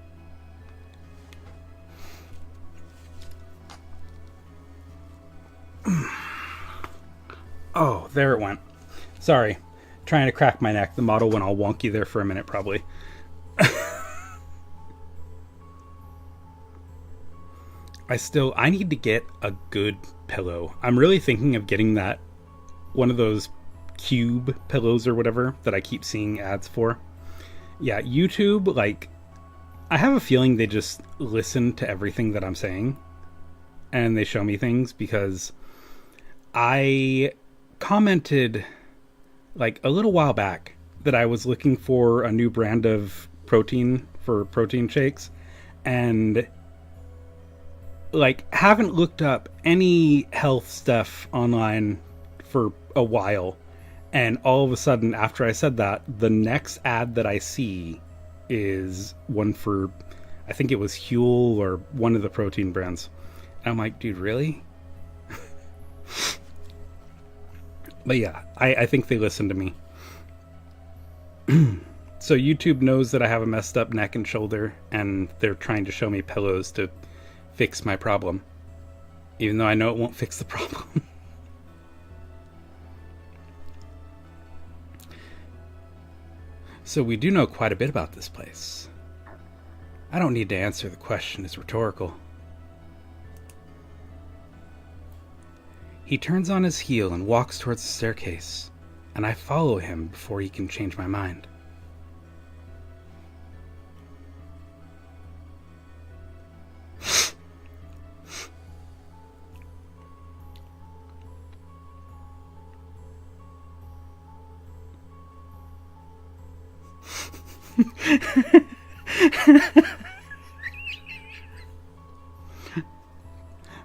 Oh, there it went. Sorry. Trying to crack my neck. The model went all wonky there for a minute, probably. I need to get a good pillow. I'm really thinking of getting that one of those cube pillows or whatever that I keep seeing ads for. Yeah, YouTube, like, I have a feeling they just listen to everything that I'm saying and they show me things, because I commented like a little while back that I was looking for a new brand of protein for protein shakes, and like haven't looked up any health stuff online for a while, and all of a sudden after I said that, the next ad that I see is one for, I think it was Huel or one of the protein brands, and I'm like, dude, really? But yeah, I think they listen to me. So YouTube knows that I have a messed up neck and shoulder, and they're trying to show me pillows to fix my problem, even though I know it won't fix the problem. So we do know quite a bit about this place. I don't need to answer the question, it's rhetorical. He turns on his heel and walks towards the staircase, and I follow him before he can change my mind.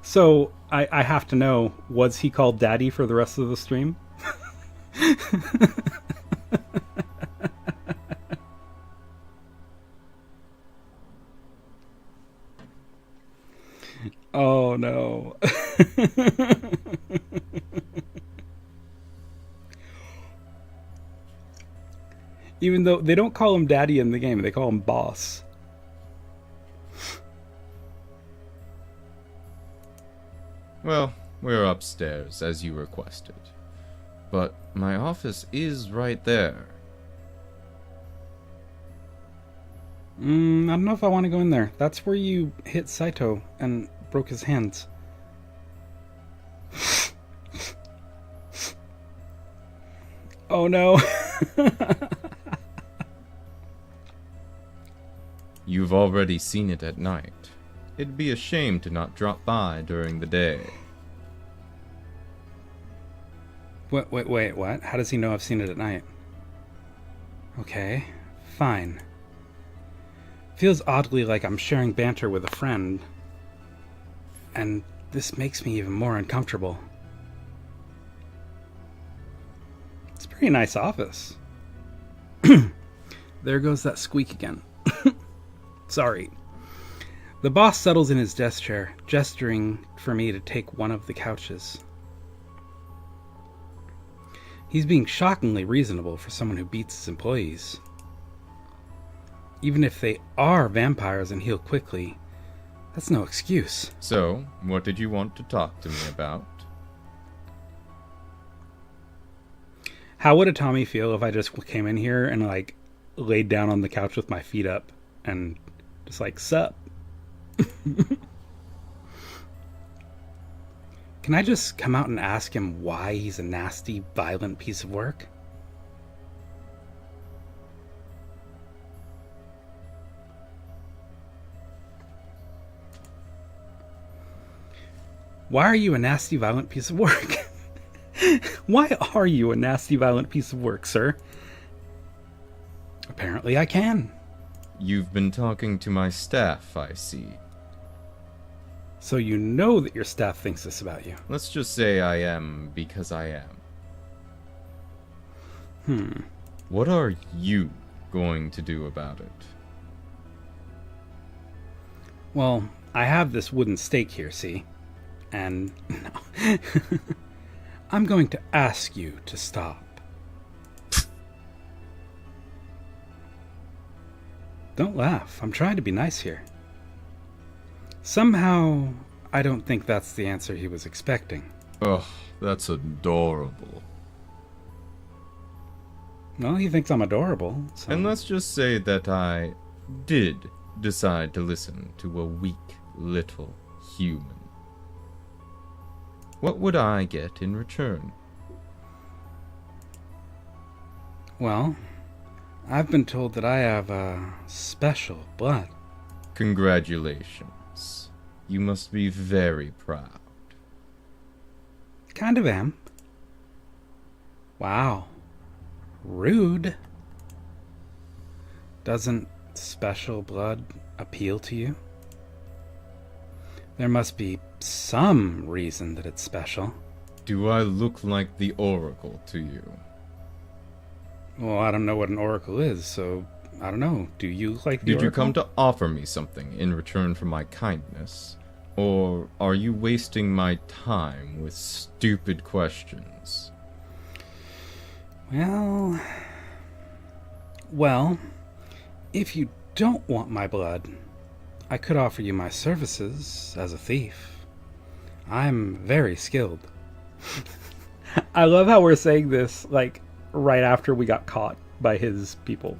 So, I have to know, was he called Daddy for the rest of the stream? Oh no. Even though they don't call him Daddy in the game, they call him Boss. Well, we're upstairs, as you requested. But my office is right there. I don't know if I want to go in there. That's where you hit Saito and broke his hands. Oh no. You've already seen it at night. It'd be a shame to not drop by during the day. Wait, what? How does he know I've seen it at night? Okay, fine. Feels oddly like I'm sharing banter with a friend, and this makes me even more uncomfortable. It's a pretty nice office. There goes that squeak again. Sorry. The boss settles in his desk chair, gesturing for me to take one of the couches. He's being shockingly reasonable for someone who beats his employees. Even if they are vampires and heal quickly, that's no excuse. So, what did you want to talk to me about? How would a Tommy feel if I just came in here and, like, laid down on the couch with my feet up and just like, sup? Can I just come out and ask him why he's a nasty, violent piece of work? Why are you a nasty, violent piece of work? Why are you a nasty, violent piece of work, sir? Apparently I can. You've been talking to my staff, I see. So you know that your staff thinks this about you. Let's just say I am because I am. What are you going to do about it? Well, I have this wooden stake here, see? And no. I'm going to ask you to stop. Don't laugh. I'm trying to be nice here. Somehow, I don't think that's the answer he was expecting. Ugh, that's adorable. Well, he thinks I'm adorable. So. And let's just say that I did decide to listen to a weak little human. What would I get in return? Well, I've been told that I have special blood. Congratulations. You must be very proud. Kind of am. Wow. Rude. Doesn't special blood appeal to you? There must be some reason that it's special. Do I look like the Oracle to you? Well, I don't know what an oracle is, so I don't know. Do you look like the Did you oracle? come to offer me something in return for my kindness? Or are you wasting my time with stupid questions? Well, if you don't want my blood, I could offer you my services as a thief. I'm very skilled. I love how we're saying this, like, right after we got caught by his people.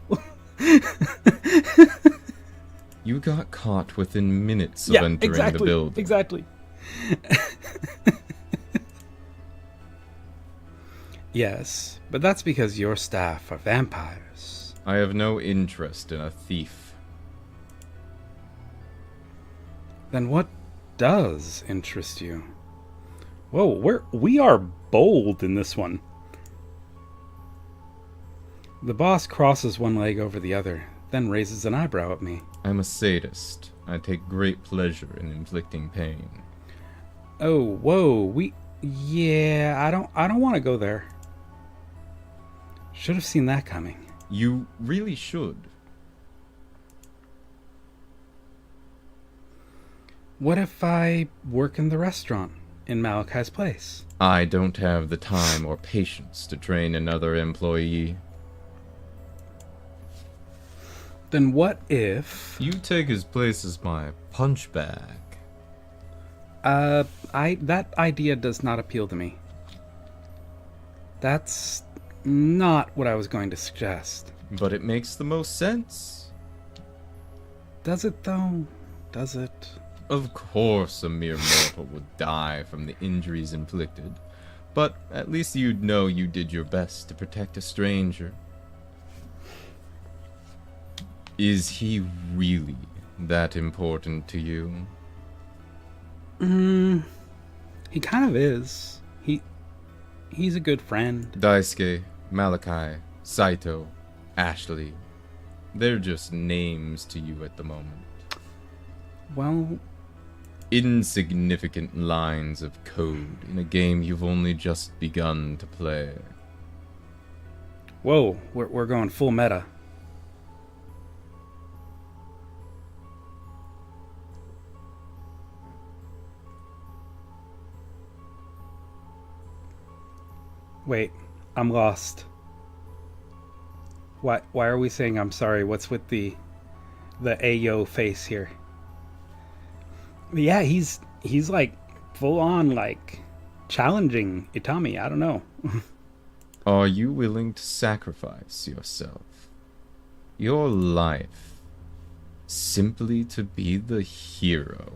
You got caught within minutes of entering the building. Exactly. Yes, but that's because your staff are vampires. I have no interest in a thief. Then what does interest you? Whoa, we are bold in this one. The boss crosses one leg over the other, then raises an eyebrow at me. I'm a sadist. I take great pleasure in inflicting pain. Oh, whoa, I don't want to go there. Should have seen that coming. You really should. What if I work in the restaurant in Malachi's place? I don't have the time or patience to train another employee. Then what if... You take his place as my punch bag. that idea does not appeal to me. That's not what I was going to suggest. But it makes the most sense. Does it, though? Does it? Of course a mere mortal would die from the injuries inflicted, but at least you'd know you did your best to protect a stranger. Is he really that important to you? He kind of is. He's a good friend. Daisuke, Malachi, Saito, Ashley. They're just names to you at the moment. Well, Insignificant lines of code in a game you've only just begun to play. whoa, we're going full meta. Wait, I'm lost. Why are we saying I'm sorry? What's with the Ayo face here? Yeah, he's like full on like challenging Itami. I don't know. Are you willing to sacrifice yourself, your life, simply to be the hero?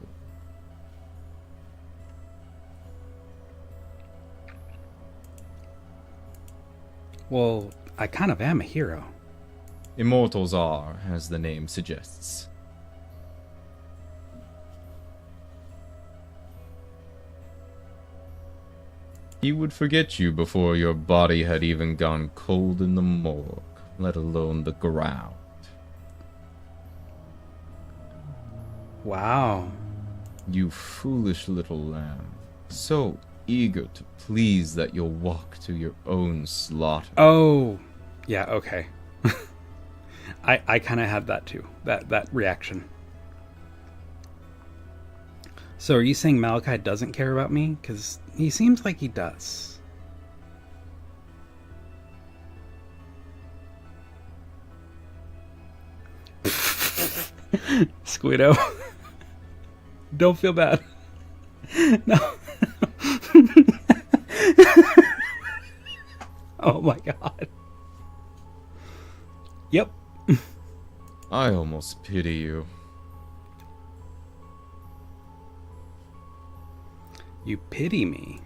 Well, I kind of am a hero. Immortals are, as the name suggests. He would forget you before your body had even gone cold in the morgue, let alone the ground. Wow. You foolish little lamb, so eager to please that you'll walk to your own slaughter. Oh, yeah, okay. I kind of had that too, that reaction. So are you saying Malachi doesn't care about me? Because he seems like he does. Squido. Don't feel bad. No. Oh my god. Yep. I almost pity you. You pity me.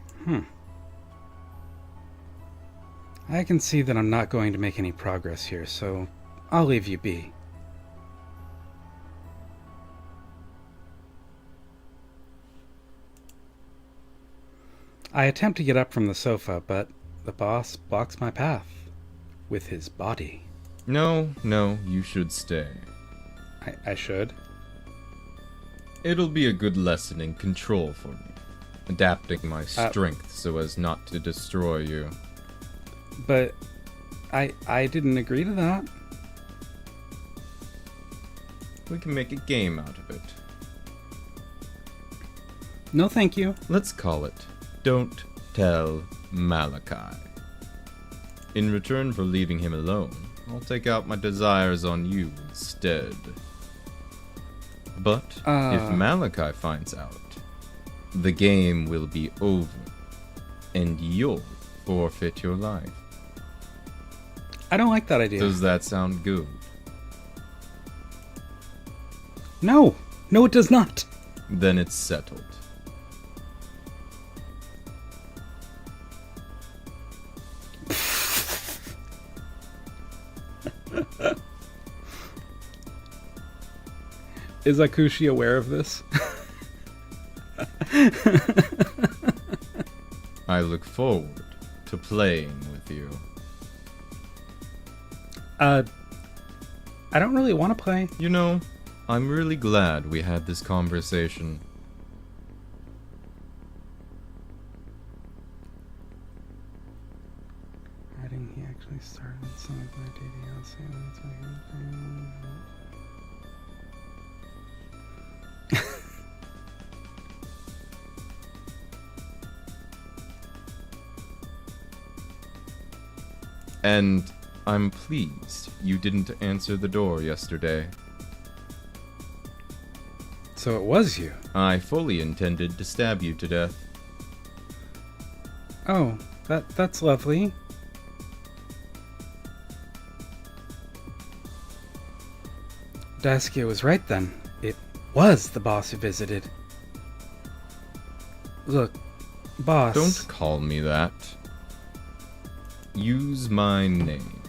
I can see that I'm not going to make any progress here, so I'll leave you be. I attempt to get up from the sofa, but the boss blocks my path with his body. No, you should stay. I should. It'll be a good lesson in control for me. Adapting my strength so as not to destroy you. But I didn't agree to that. We can make a game out of it. No, thank you. Let's call it Don't Tell Malachi. In return for leaving him alone, I'll take out my desires on you instead. But if Malachi finds out, the game will be over, and you'll forfeit your life. I don't like that idea. Does that sound good? No, it does not. Then it's settled. Is Akushi aware of this? I look forward to playing with you. I don't really want to play. You know, I'm really glad we had this conversation. Writing, he actually started something by DDL, saying that's what he was doing. And I'm pleased you didn't answer the door yesterday. So it was you. I fully intended to stab you to death. Oh, that's lovely. Daisuke was right then. It was the boss who visited. Look, boss. Don't call me that. Use my name.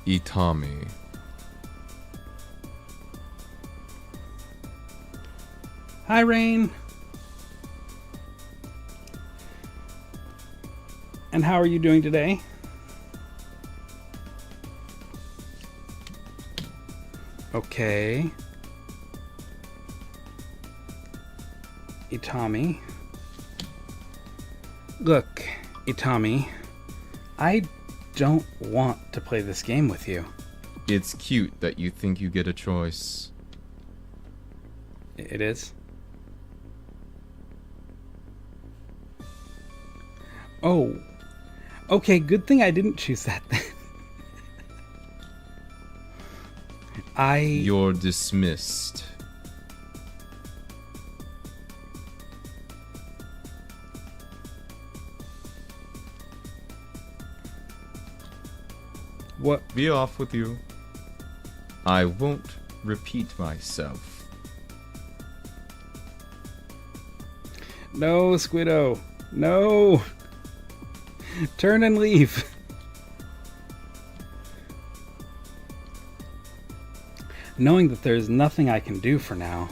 Itami. Hi, Rain. And how are you doing today? Okay. Itami. Look, Itami. I don't want to play this game with you. It's cute that you think you get a choice. It is? Oh. Okay, good thing I didn't choose that then. You're dismissed. What? Be off with you. I won't repeat myself. No, Squiddo. No. Turn and leave. Knowing that there's nothing I can do for now,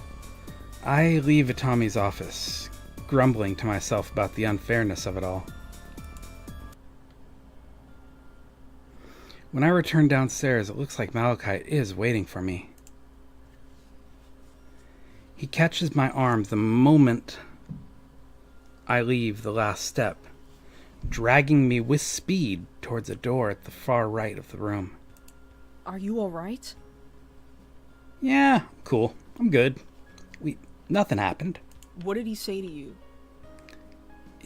I leave Itami's office, grumbling to myself about the unfairness of it all. When I return downstairs, it looks like Malachi is waiting for me. He catches my arm the moment I leave the last step, dragging me with speed towards a door at the far right of the room. Are you alright? Yeah, cool. I'm good. Nothing happened. What did he say to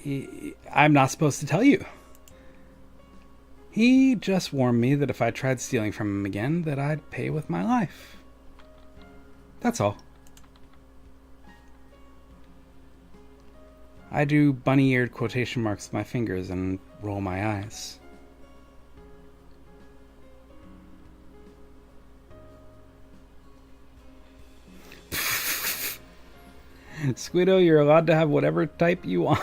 you? I'm not supposed to tell you. He just warned me that if I tried stealing from him again, that I'd pay with my life. That's all. I do bunny-eared quotation marks with my fingers and roll my eyes. Squido, you're allowed to have whatever type you want.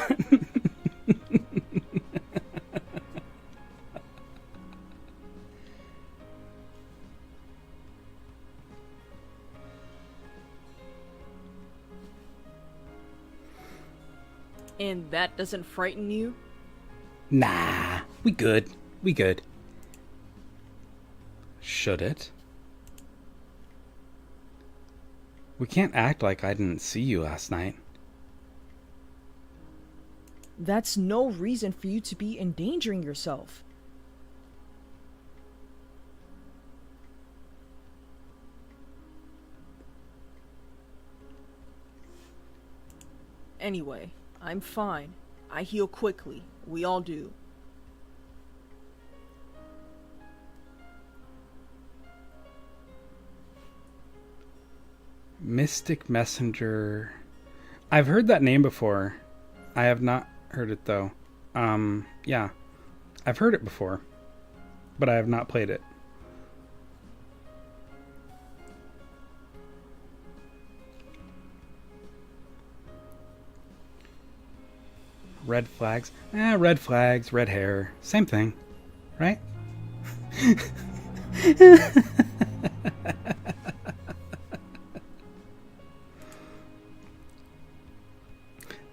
And that doesn't frighten you? Nah, we good. We good. Should it? We can't act like I didn't see you last night. That's no reason for you to be endangering yourself. Anyway, I'm fine. I heal quickly. We all do. Mystic Messenger. I've heard that name before. I have not heard it though. Yeah. I've heard it before, but I have not played it. Red flags. Red flags, red hair. Same thing. Right?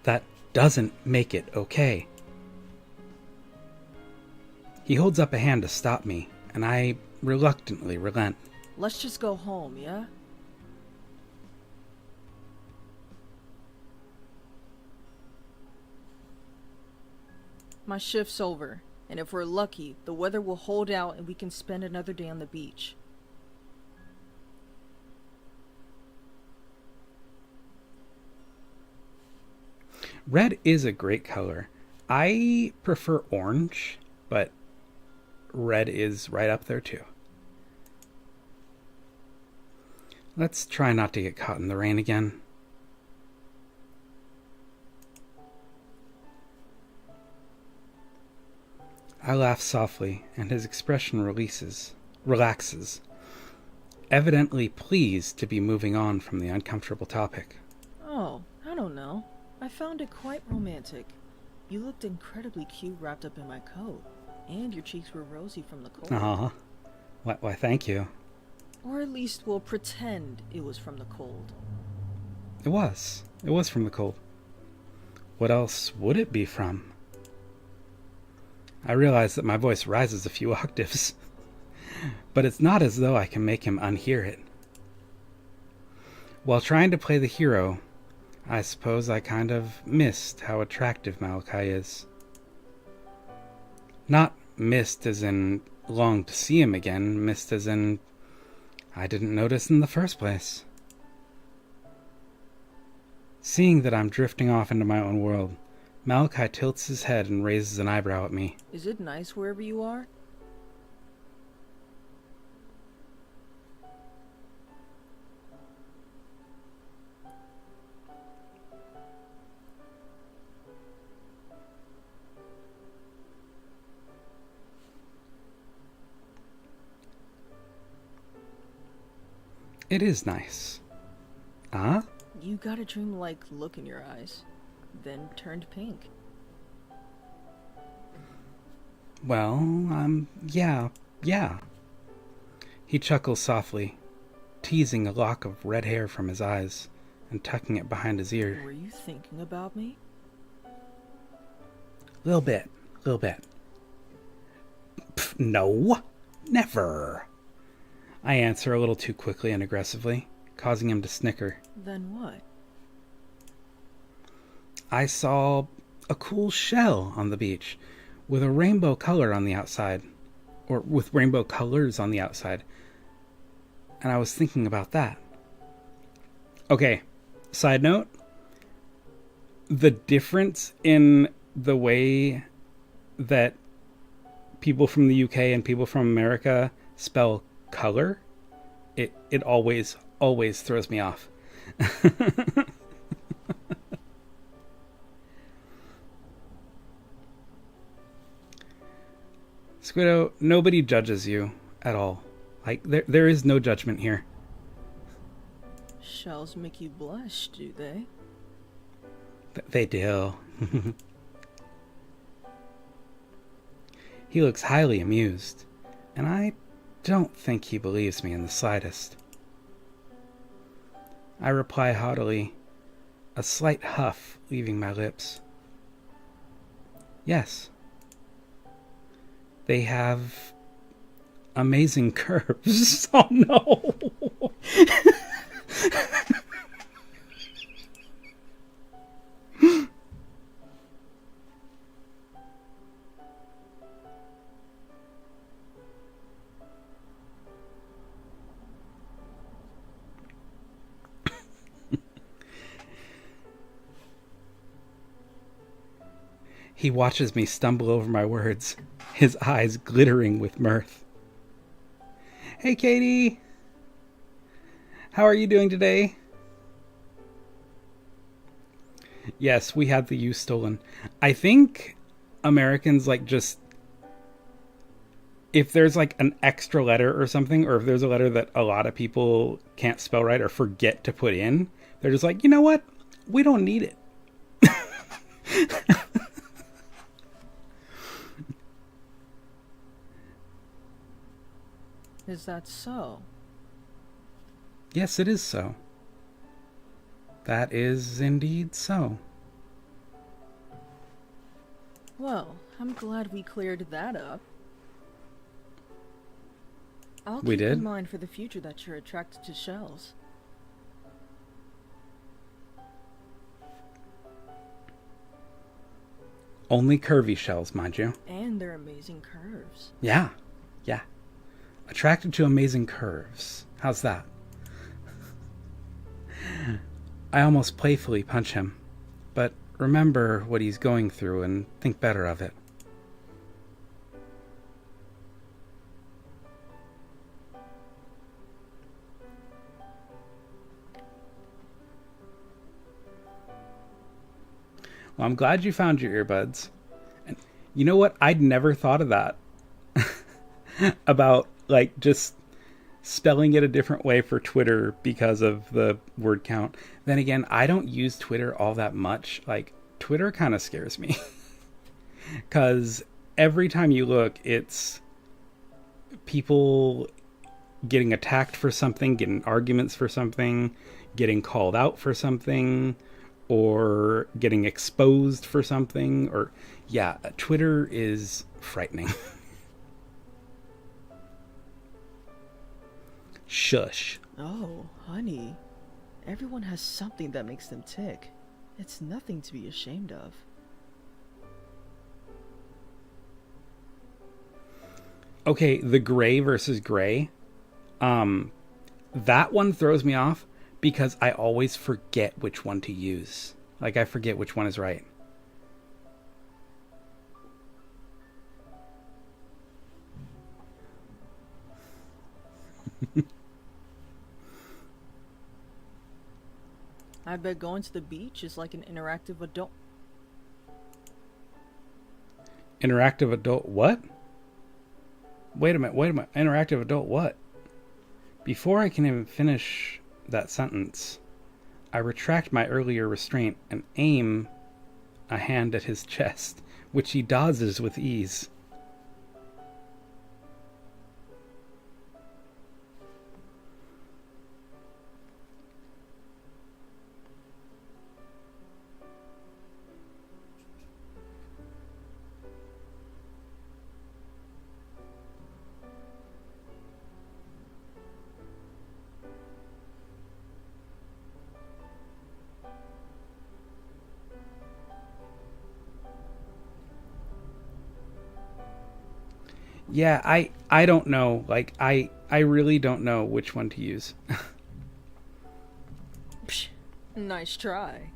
That doesn't make it okay. He holds up a hand to stop me, and I reluctantly relent. Let's just go home, yeah? My shift's over, and if we're lucky, the weather will hold out and we can spend another day on the beach. Red is a great color. I prefer orange, but red is right up there too. Let's try not to get caught in the rain again. I laugh softly, and his expression relaxes, evidently pleased to be moving on from the uncomfortable topic. Oh, I don't know. I found it quite romantic. You looked incredibly cute wrapped up in my coat, and your cheeks were rosy from the cold. Aw, why thank you. Or at least we'll pretend it was from the cold. It was from the cold. What else would it be from? I realize that my voice rises a few octaves, but it's not as though I can make him unhear it. While trying to play the hero, I suppose I kind of missed how attractive Malachi is. Not missed as in longed to see him again, missed as in I didn't notice in the first place. Seeing that I'm drifting off into my own world, Malachi tilts his head and raises an eyebrow at me. Is it nice wherever you are? It is nice. Huh? You got a dream-like look in your eyes, then turned pink. Well, yeah. He chuckles softly, teasing a lock of red hair from his eyes and tucking it behind his ear. Were you thinking about me? Little bit. Pff, no, never. I answer a little too quickly and aggressively, causing him to snicker. Then what? I saw a cool shell on the beach with a rainbow color on the outside, or with rainbow colors on the outside, and I was thinking about that. Okay, side note, the difference in the way that people from the UK and people from America spell color, it always throws me off. Squiddo, nobody judges you at all. Like, there is no judgment here. Shells make you blush, do they? They do. He looks highly amused, and I don't think he believes me in the slightest. I reply haughtily, a slight huff leaving my lips. Yes. They have amazing curves. Oh no! He watches me stumble over my words, his eyes glittering with mirth. Hey, Katie! How are you doing today? Yes, we had the U stolen. I think Americans, like, just... If there's, like, an extra letter or something, or if there's a letter that a lot of people can't spell right or forget to put in, they're just like, you know what? We don't need it. Is that so? Yes, it is so. That is indeed so. Well, I'm glad we cleared that up. I'll We keep did? in mind for the future that you're attracted to shells. Only curvy shells, mind you. And their amazing curves. Yeah. Yeah. Attracted to amazing curves. How's that? I almost playfully punch him, but remember what he's going through and think better of it. Well, I'm glad you found your earbuds. And you know what? I'd never thought of that. About, like, just spelling it a different way for Twitter because of the word count. Then again, I don't use Twitter all that much. Like, Twitter kind of scares me. Because every time you look, it's people getting attacked for something, getting arguments for something, getting called out for something, or getting exposed for something. Or, yeah, Twitter is frightening. Shush. Oh, honey. Everyone has something that makes them tick. It's nothing to be ashamed of. Okay, the gray versus gray. That one throws me off because I always forget which one to use. Like, I forget which one is right. I bet going to the beach is like an interactive adult. Interactive adult what? Wait a minute. Interactive adult what? Before I can even finish that sentence, I retract my earlier restraint and aim a hand at his chest, which he dodges with ease. Yeah, I don't know. Like, I really don't know which one to use. Psh, nice try.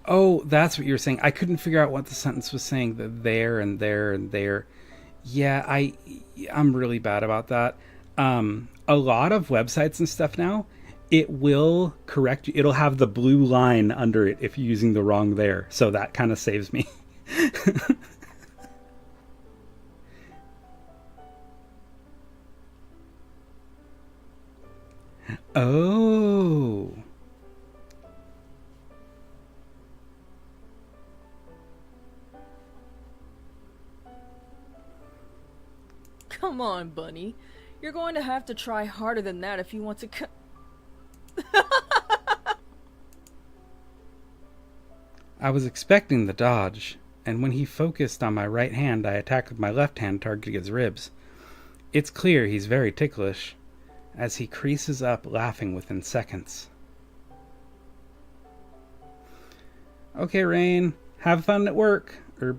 Oh, that's what you were saying. I couldn't figure out what the sentence was saying. The there and there and there. Yeah, I'm really bad about that. a lot of websites and stuff now, it will correct you. It'll have the blue line under it if you're using the wrong there. So that kind of saves me. Oh. Come on, Bunny. You're going to have to try harder than that if you want to I was expecting the dodge, and when he focused on my right hand, I attacked with my left hand, targeting his ribs. It's clear he's very ticklish, as he creases up, laughing within seconds. Okay, Rain, have fun at work, or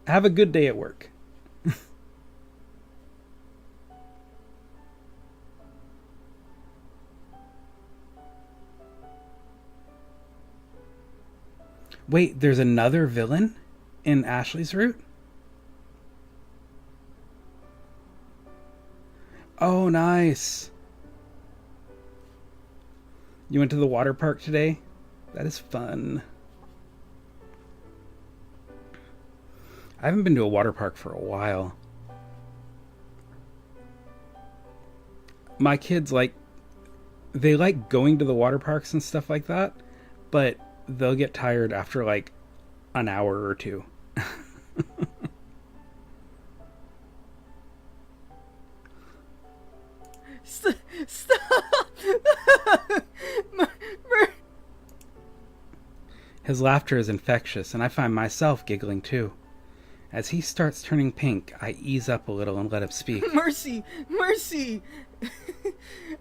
have a good day at work. Wait, there's another villain in Ashley's route? Oh, nice. You went to the water park today? That is fun. I haven't been to a water park for a while. My kids they like going to the water parks and stuff like that, but they'll get tired after like an hour or two. Stop! His laughter is infectious, and I find myself giggling too. As he starts turning pink, I ease up a little and let him speak. Mercy! Mercy!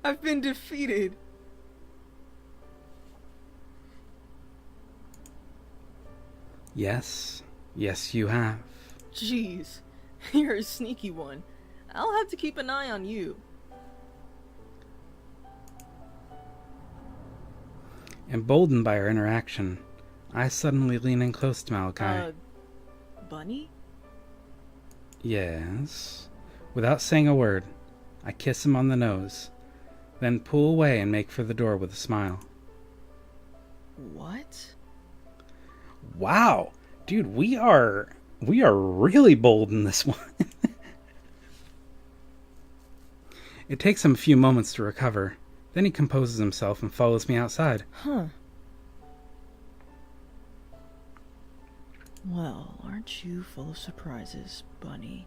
I've been defeated. Yes, you have. Jeez, you're a sneaky one. I'll have to keep an eye on you. Emboldened by our interaction, I suddenly lean in close to Malachi. Bunny? Yes. Without saying a word, I kiss him on the nose, then pull away and make for the door with a smile. What? Wow, dude, we are really bold in this one. It takes him a few moments to recover. Then he composes himself and follows me outside. Huh. Well, aren't you full of surprises, Bunny?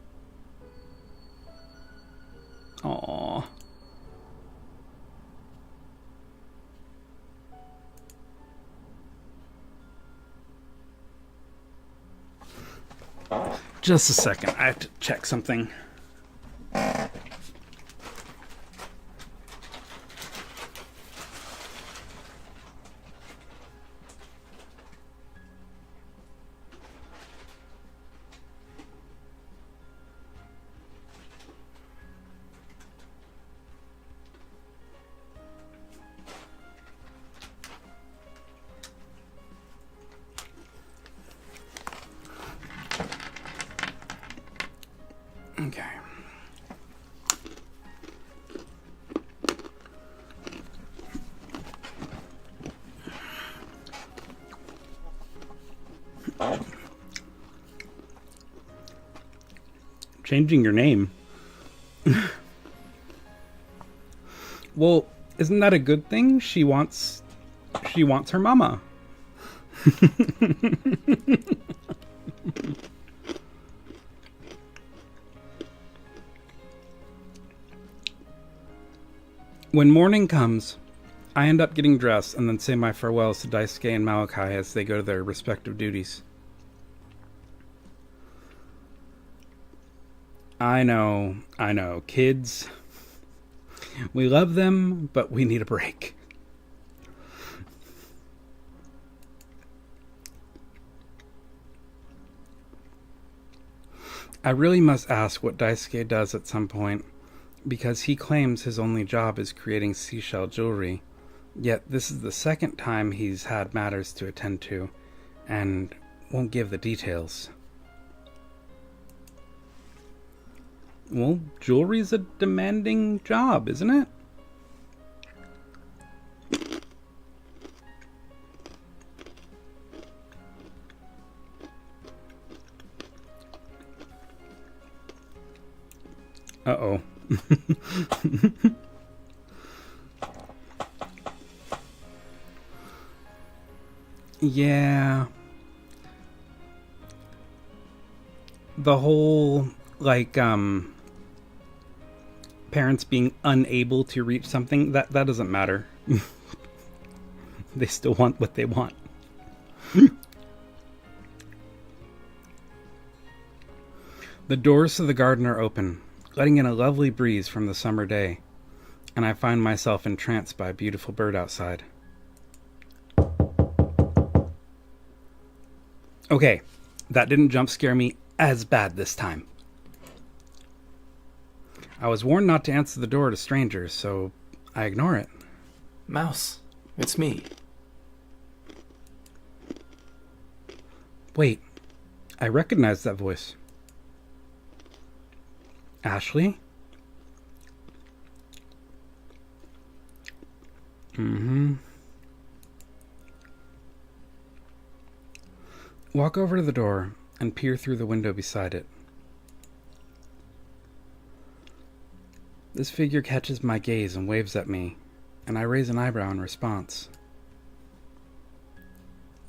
Aww. Just a second, I have to check something. Okay. Changing your name. Well, isn't that a good thing? She wants her mama. When morning comes, I end up getting dressed and then say my farewells to Daisuke and Malachi as they go to their respective duties. I know, kids. We love them, but we need a break. I really must ask what Daisuke does at some point, because he claims his only job is creating seashell jewelry, yet this is the second time he's had matters to attend to, and won't give the details. Well, jewelry's a demanding job, isn't it? Uh-oh. Yeah. The whole, like, parents being unable to reach something, that doesn't matter. They still want what they want. The doors to the garden are open, letting in a lovely breeze from the summer day, and I find myself entranced by a beautiful bird outside. Okay, that didn't jump scare me as bad this time. I was warned not to answer the door to strangers, so I ignore it. Mouse, it's me. Wait, I recognize that voice. Ashley? Mm-hmm. Walk over to the door and peer through the window beside it. This figure catches my gaze and waves at me, and I raise an eyebrow in response.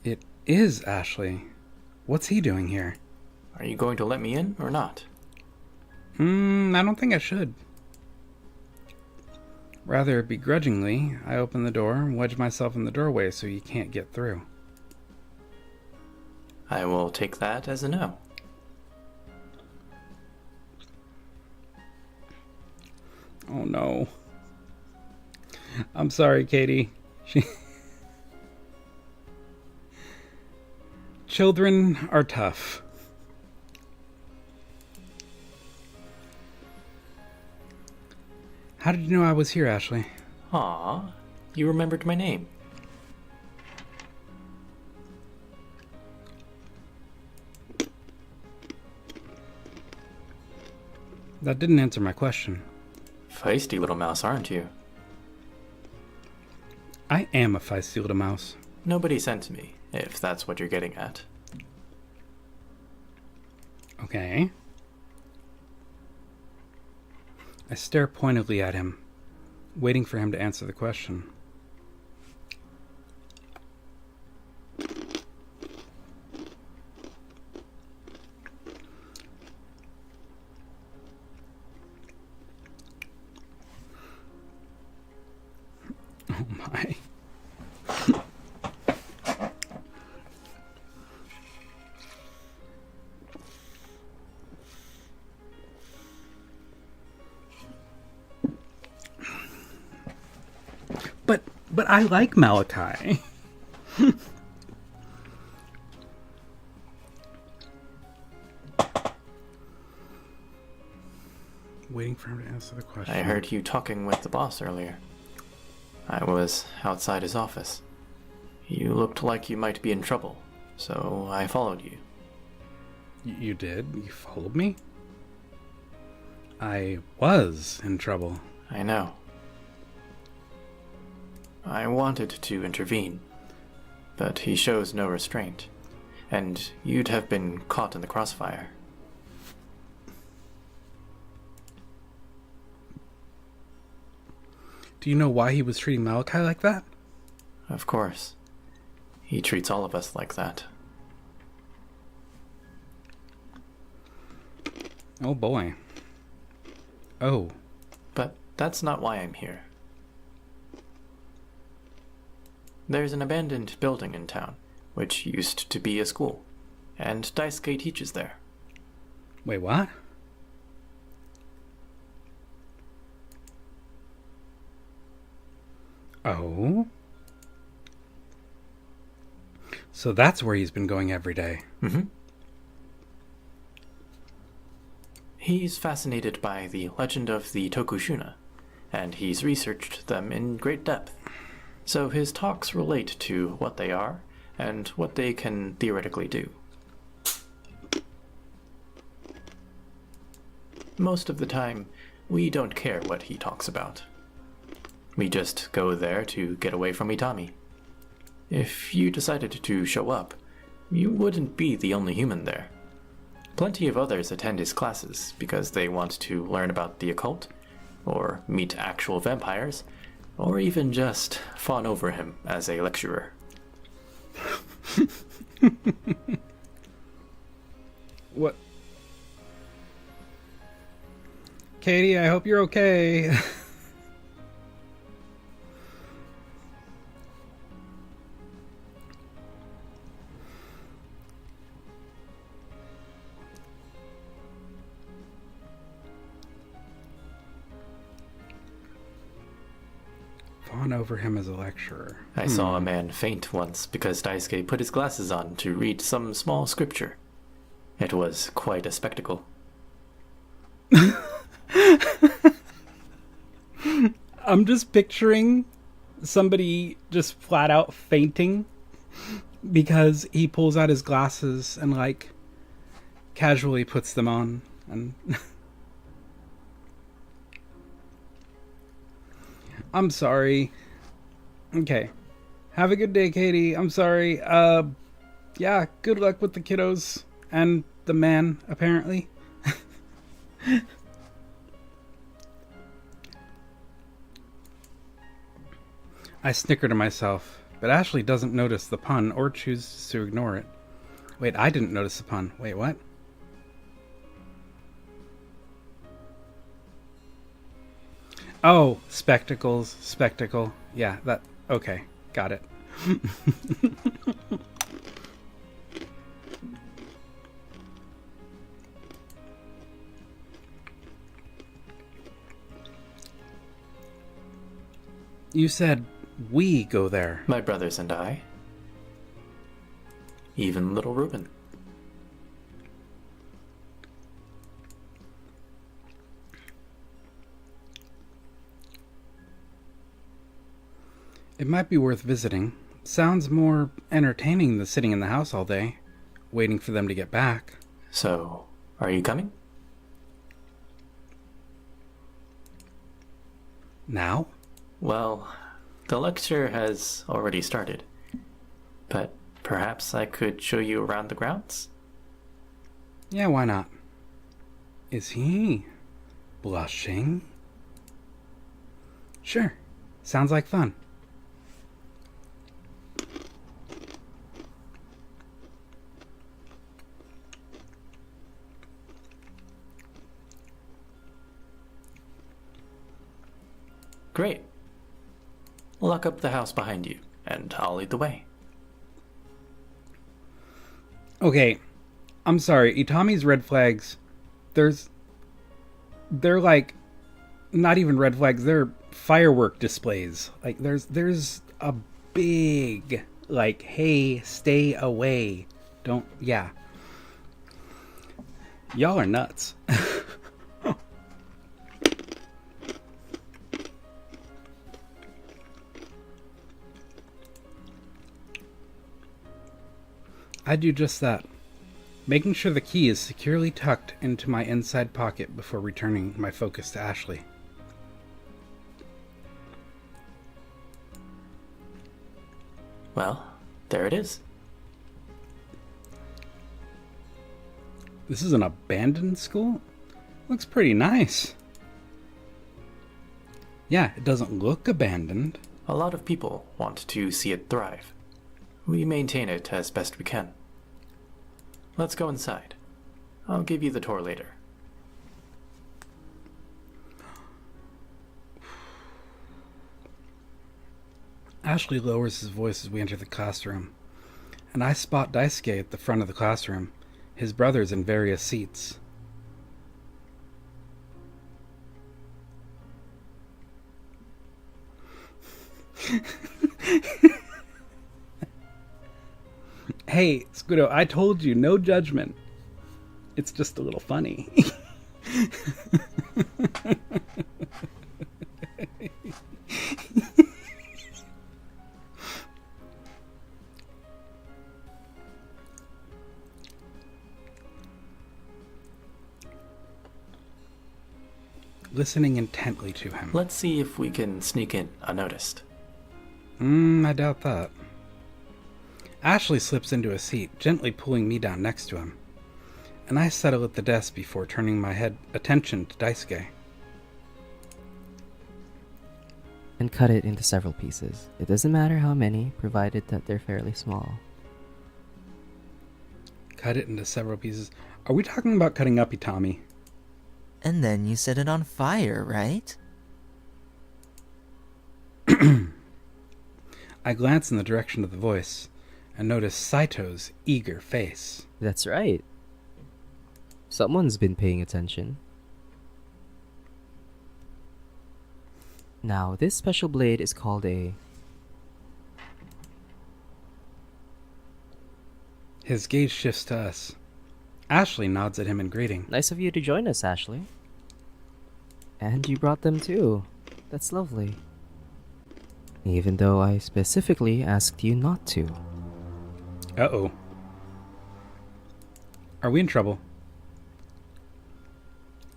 It is Ashley. What's he doing here? Are you going to let me in or not? I don't think I should. Rather begrudgingly, I open the door and wedge myself in the doorway so you can't get through. I will take that as a no. Oh no. I'm sorry, Katie. Children are tough. How did you know I was here, Ashley? Aw, you remembered my name. That didn't answer my question. Feisty little mouse, aren't you? I am a feisty little mouse. Nobody sent me, if that's what you're getting at. Okay. I stare pointedly at him, waiting for him to answer the question. Oh my. But I like Malachi. Waiting for him to answer the question. I heard you talking with the boss earlier. I was outside his office. You looked like you might be in trouble, so I followed you. You did? You followed me? I was in trouble. I know. I wanted to intervene, but he shows no restraint, and you'd have been caught in the crossfire. Do you know why he was treating Malachi like that? Of course. He treats all of us like that. Oh boy. Oh. But that's not why I'm here. There's an abandoned building in town, which used to be a school, and Daisuke teaches there. Wait, what? Oh? So that's where he's been going every day. Mm-hmm. He's fascinated by the legend of the Tokushuna, and he's researched them in great depth. So his talks relate to what they are and what they can theoretically do. most of the time, we don't care what he talks about. We just go there to get away from Itami. If you decided to show up, you wouldn't be the only human there. Plenty of others attend his classes because they want to learn about the occult, or meet actual vampires, or even just fawn over him as a lecturer. What? Katie, I hope you're okay. Fawn over him as a lecturer. I saw a man faint once because Daisuke put his glasses on to read some small scripture. It was quite a spectacle. I'm just picturing somebody just flat out fainting because he pulls out his glasses and like casually puts them on and I'm sorry. Okay. Have a good day, Katie. I'm sorry. Yeah, good luck with the kiddos and the man, apparently. I snicker to myself, but Ashley doesn't notice the pun or chooses to ignore it. Wait, I didn't notice the pun. Wait, what? Oh, spectacles, spectacle. Yeah, that... Okay, got it. You said we go there. My brothers and I. Even little Reuben. It might be worth visiting. Sounds more entertaining than sitting in the house all day, waiting for them to get back. So, are you coming? Now? Well, the lecture has already started. But perhaps I could show you around the grounds? Yeah, why not? Is he blushing? Sure. Sounds like fun. Great. Lock up the house behind you, and I'll lead the way. Okay, I'm sorry. Itami's red flags, they're like, not even red flags, they're firework displays. Like, there's a big, like, hey, stay away. Don't, yeah. Y'all are nuts. I do just that, making sure the key is securely tucked into my inside pocket before returning my focus to Ashley. Well, there it is. This is an abandoned school? Looks pretty nice. Yeah, it doesn't look abandoned. A lot of people want to see it thrive. We maintain it as best we can. Let's go inside. I'll give you the tour later. Ashley lowers his voice as we enter the classroom, and I spot Daisuke at the front of the classroom, his brothers in various seats. Hey, Squiddo, I told you, no judgment. It's just a little funny. listening intently to him. Let's see if we can sneak in unnoticed. I doubt that. Ashley slips into a seat, gently pulling me down next to him, and I settle at the desk before turning my attention to Daisuke. And cut it into several pieces. It doesn't matter how many, provided that they're fairly small. Cut it into several pieces. Are we talking about cutting up Itami? And then you set it on fire, right? I glance in the direction of the voice and notice Saito's eager face. That's right. Someone's been paying attention. Now, this special blade is called a... His gaze shifts to us. Ashley nods at him in greeting. Nice of you to join us, Ashley. And you brought them too. That's lovely. Even though I specifically asked you not to. Uh-oh. Are we in trouble?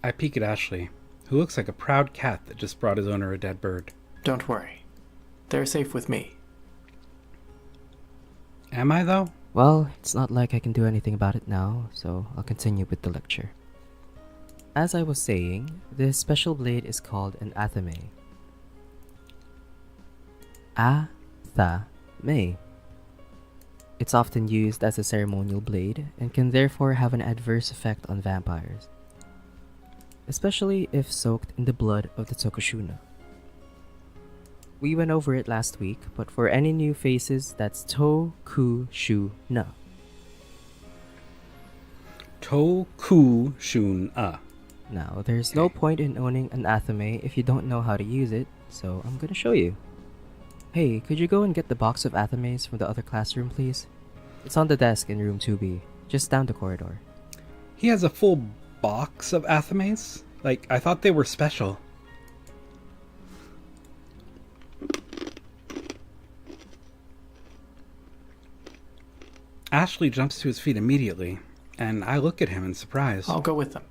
I peek at Ashley, who looks like a proud cat that just brought his owner a dead bird. Don't worry. They're safe with me. Am I, though? Well, it's not like I can do anything about it now, so I'll continue with the lecture. As I was saying, this special blade is called an athame. A-tha-me. It's often used as a ceremonial blade and can therefore have an adverse effect on vampires, especially if soaked in the blood of the Tokushuna. We went over it last week, but for any new faces, that's Tokushuna. Tokushuna. Now, there's no point in owning an athame if you don't know how to use it, so I'm gonna show you. Hey, could you go and get the box of athames from the other classroom, please? It's on the desk in room 2B, just down the corridor. He has a full box of athames? Like, I thought they were special. Ashley jumps to his feet immediately, and I look at him in surprise. I'll go with them.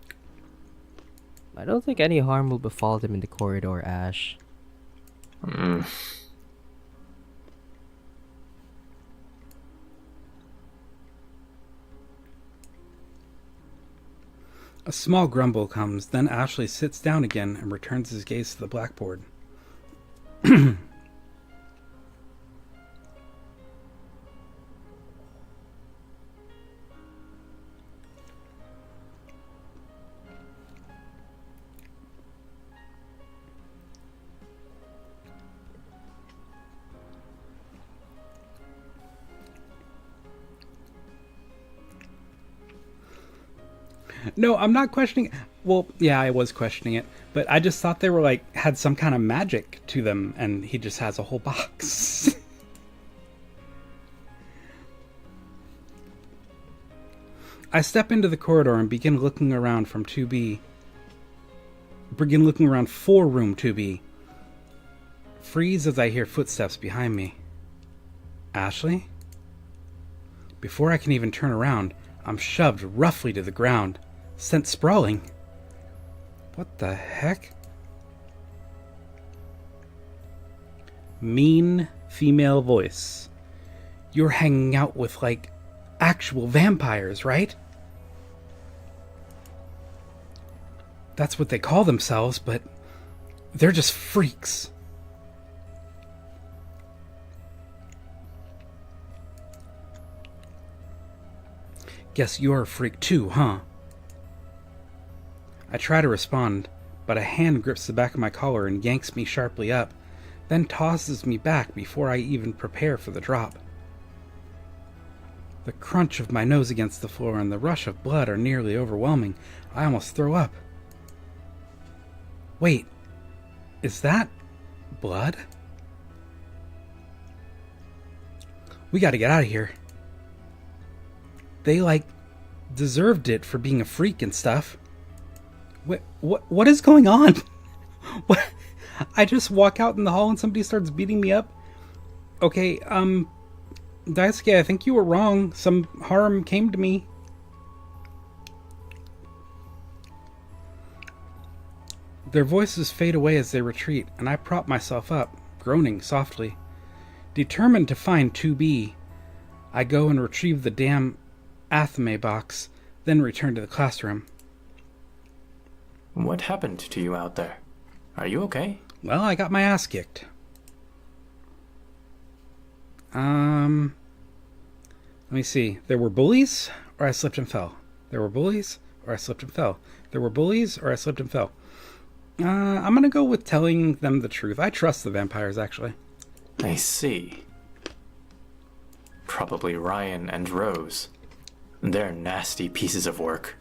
I don't think any harm will befall them in the corridor, Ash. A small grumble comes, then Ashley sits down again and returns his gaze to the blackboard. No, I'm not questioning. Well, yeah, I was questioning it, but I just thought they were like had some kind of magic to them, and he just has a whole box. I step into the corridor and begin looking around from 2B. Begin looking around for room 2B. Freeze as I hear footsteps behind me. Ashley? Before I can even turn around, I'm shoved roughly to the ground, sent sprawling. What the heck? Mean female voice. You're hanging out with, like, actual vampires, right? That's what they call themselves, but they're just freaks. Guess you're a freak too, huh? I try to respond, but a hand grips the back of my collar and yanks me sharply up, then tosses me back before I even prepare for the drop. The crunch of my nose against the floor and the rush of blood are nearly overwhelming. I almost throw up. Wait, is that blood? We gotta get out of here. They, like, deserved it for being a freak and stuff. What is going on? What? I just walk out in the hall and somebody starts beating me up? Okay, Daisuke, I think you were wrong. Some harm came to me. Their voices fade away as they retreat, and I prop myself up, groaning softly. Determined to find 2B, I go and retrieve the damn Athame box, then return to the classroom. What happened to you out there? Are you okay? Well, I got my ass kicked. Let me see. There were bullies, or I slipped and fell. There were bullies, or I slipped and fell. There were bullies, or I slipped and fell. I'm gonna go with telling them the truth. I trust the vampires, actually. I see. Probably Ryan and Rose. They're nasty pieces of work.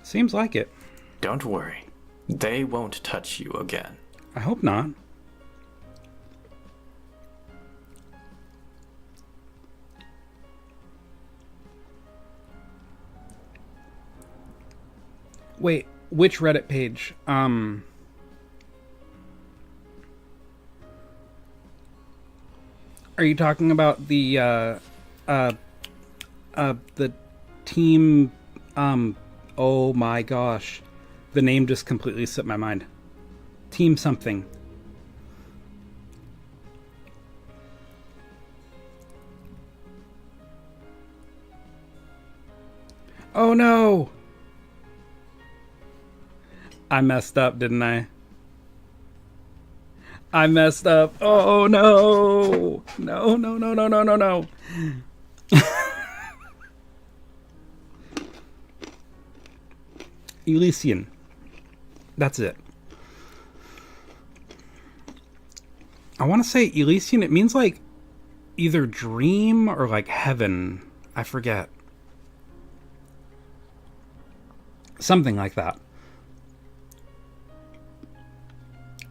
Seems like it. Don't worry. They won't touch you again. I hope not. Wait, which Reddit page? Are you talking about the team, oh my gosh. The name just completely slipped my mind. Team something. Oh no! I messed up, didn't I? I messed up. Oh no! No, no, no, no, no, no, no. Elysian. That's it. I want to say Elysian. It means like either dream or like heaven. I forget. Something like that.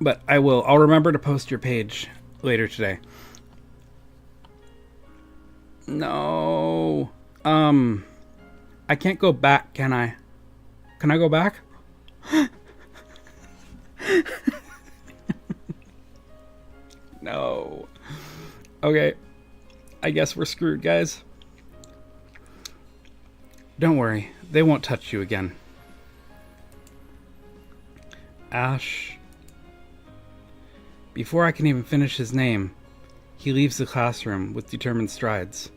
But I'll remember to post your page later today. No. I can't go back, can I? Can I go back? No. Okay. I guess we're screwed, guys. Don't worry. They won't touch you again. Ash. Before I can even finish his name, he leaves the classroom with determined strides.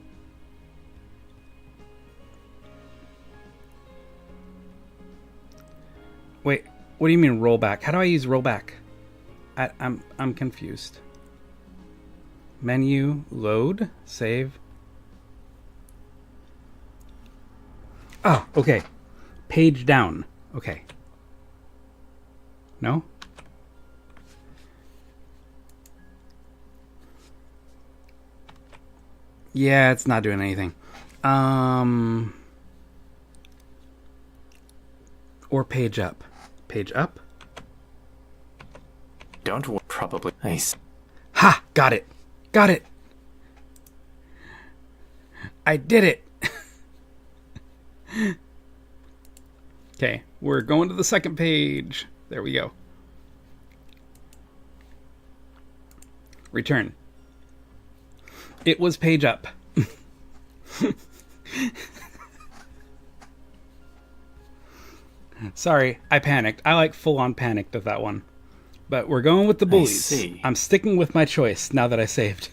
Wait, what do you mean rollback? How do I use rollback? I'm confused. Menu, load, save. Oh, okay. Page down. Okay. No? Yeah, it's not doing anything. Or page up. Page up? Don't worry. Probably. Nice. Ha! Got it! Got it! I did it! Okay, we're going to the second page. There we go. Return. It was page up. Sorry, I panicked. I like full-on panicked at that one. But we're going with the bullies. I see. I'm sticking with my choice now that I saved.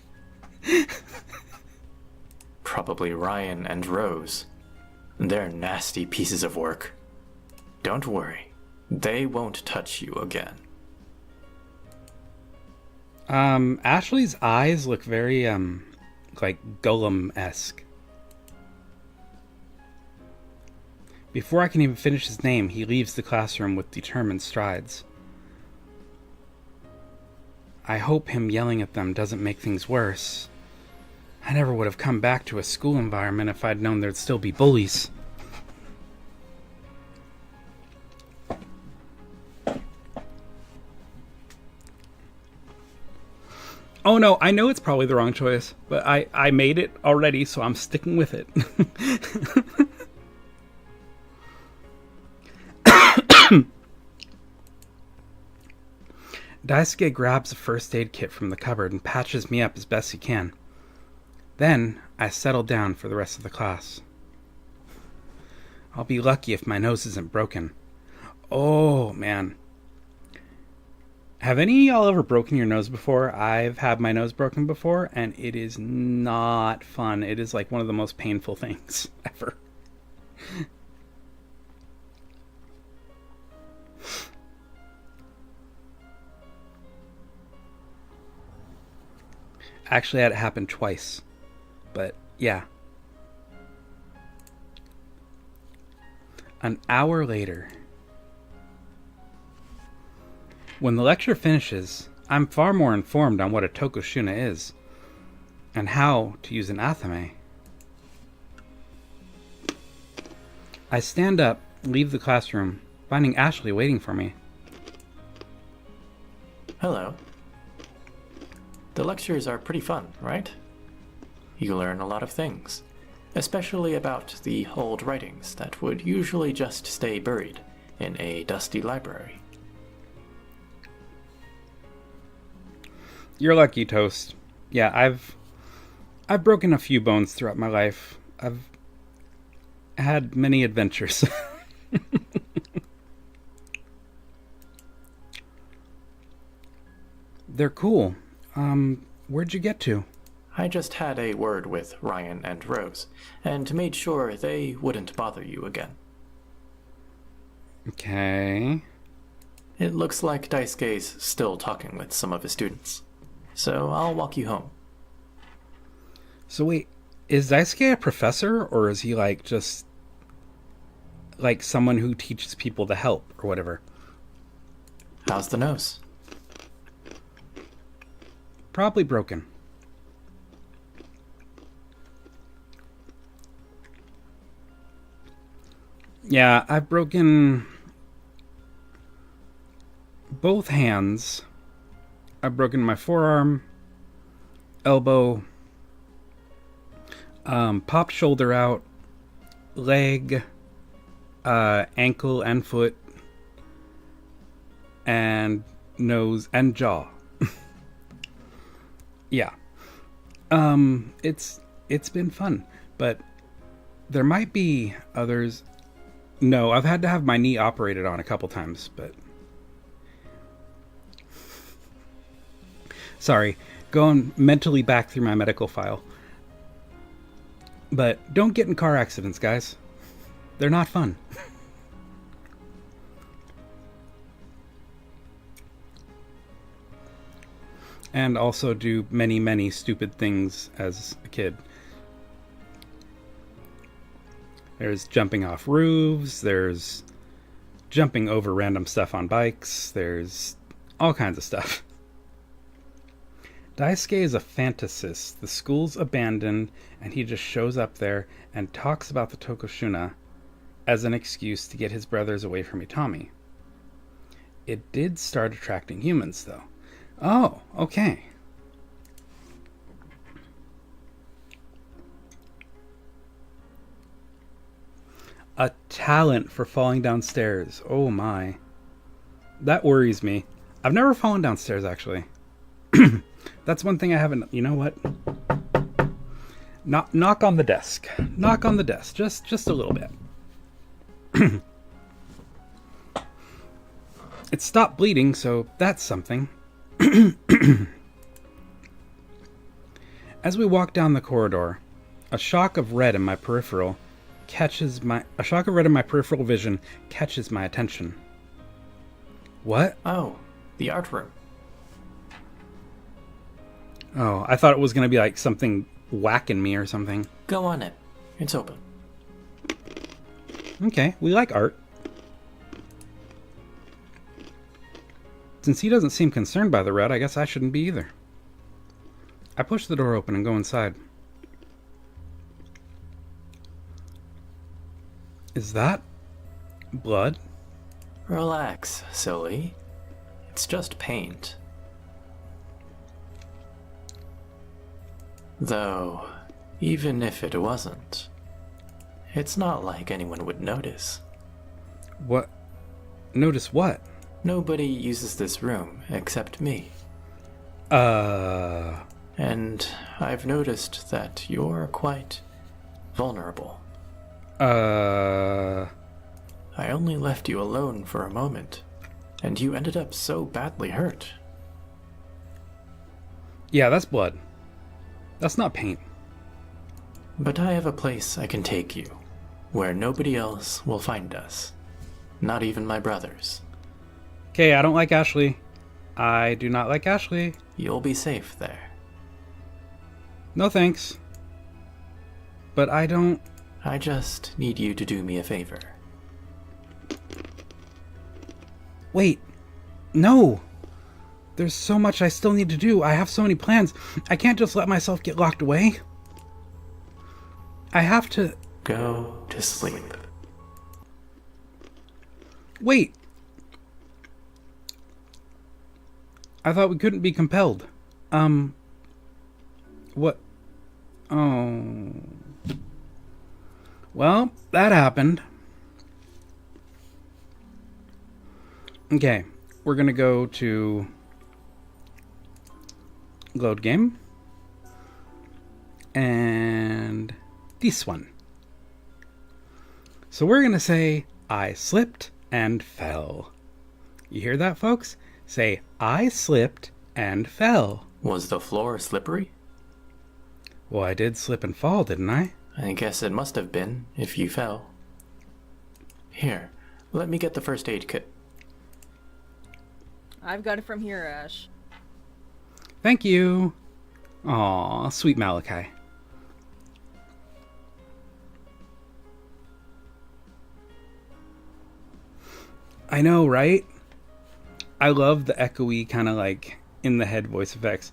Probably Ryan and Rose. They're nasty pieces of work. Don't worry. They won't touch you again. Ashley's eyes look very, like Golem-esque. Before I can even finish his name, he leaves the classroom with determined strides. I hope him yelling at them doesn't make things worse. I never would have come back to a school environment if I'd known there'd still be bullies. Oh no, I know it's probably the wrong choice, but I made it already, so I'm sticking with it. Daisuke grabs a first aid kit from the cupboard and patches me up as best he can. Then, I settle down for the rest of the class. I'll be lucky if my nose isn't broken. Oh, man. Have any of y'all ever broken your nose before? I've had my nose broken before, and it is not fun. It is like one of the most painful things ever. Actually, I had it happen twice. But, yeah. An hour later. When the lecture finishes, I'm far more informed on what a Tokushuna is, and how to use an athame. I stand up, leave the classroom, finding Ashley waiting for me. Hello. The lectures are pretty fun, right? You learn a lot of things, especially about the old writings that would usually just stay buried in a dusty library. You're lucky, Toast. Yeah, I've broken a few bones throughout my life. I've had many adventures. They're cool. Where'd you get to? I just had a word with Ryan and Rose, and made sure they wouldn't bother you again. Okay. It looks like Daisuke's still talking with some of his students, so I'll walk you home. So wait, is Daisuke a professor, or is he like just like someone who teaches people to help or whatever? How's the nose? Probably broken. Yeah, I've broken both hands. I've broken my forearm, elbow, popped shoulder out, leg, ankle and foot, and nose and jaw. Yeah. It's been fun, but there might be others. No, I've had to have my knee operated on a couple times, but sorry, going mentally back through my medical file. But don't get in car accidents, guys. They're not fun. And also do many, many stupid things as a kid. There's jumping off roofs, there's jumping over random stuff on bikes, there's all kinds of stuff. Daisuke is a fantasist. The school's abandoned, and he just shows up there and talks about the Tokushuna as an excuse to get his brothers away from Itami. It did start attracting humans, though. Oh, okay. A talent for falling downstairs. Oh my. That worries me. I've never fallen downstairs, actually. That's one thing I haven't... You know what? Knock on the desk. Knock on the desk. Just a little bit. It stopped bleeding, so that's something. As we walk down the corridor, a shock of red in my peripheral vision catches my attention. What? Oh, the art room. Oh, I thought it was going to be like something whacking me or something. Go on in. It's open. Okay, we like art. Since he doesn't seem concerned by the red, I guess I shouldn't be either. I push the door open and go inside. Is that blood? Relax, silly. It's just paint. Though, even if it wasn't, it's not like anyone would notice. What? Notice what? Nobody uses this room except me. And I've noticed that you're quite vulnerable. I only left you alone for a moment, and you ended up so badly hurt. Yeah, that's blood. That's not paint. But I have a place I can take you, where nobody else will find us. Not even my brothers. Okay, I don't like Ashley. I do not like Ashley. You'll be safe there. No thanks. But I don't... I just need you to do me a favor. Wait. No. There's so much I still need to do. I have so many plans. I can't just let myself get locked away. I have to... Go to sleep. Wait. I thought we couldn't be compelled. What? Oh. Well, that happened. Okay, we're gonna go to load game. And this one. So we're gonna say, I slipped and fell. You hear that, folks? Say, I slipped and fell. Was the floor slippery? Well, I did slip and fall, didn't I? I guess it must have been, if you fell. Here, let me get the first aid kit. I've got it from here, Ash. Thank you. Aw, sweet Malachi. I know, right? I love the echoey kind of like in the head voice effects.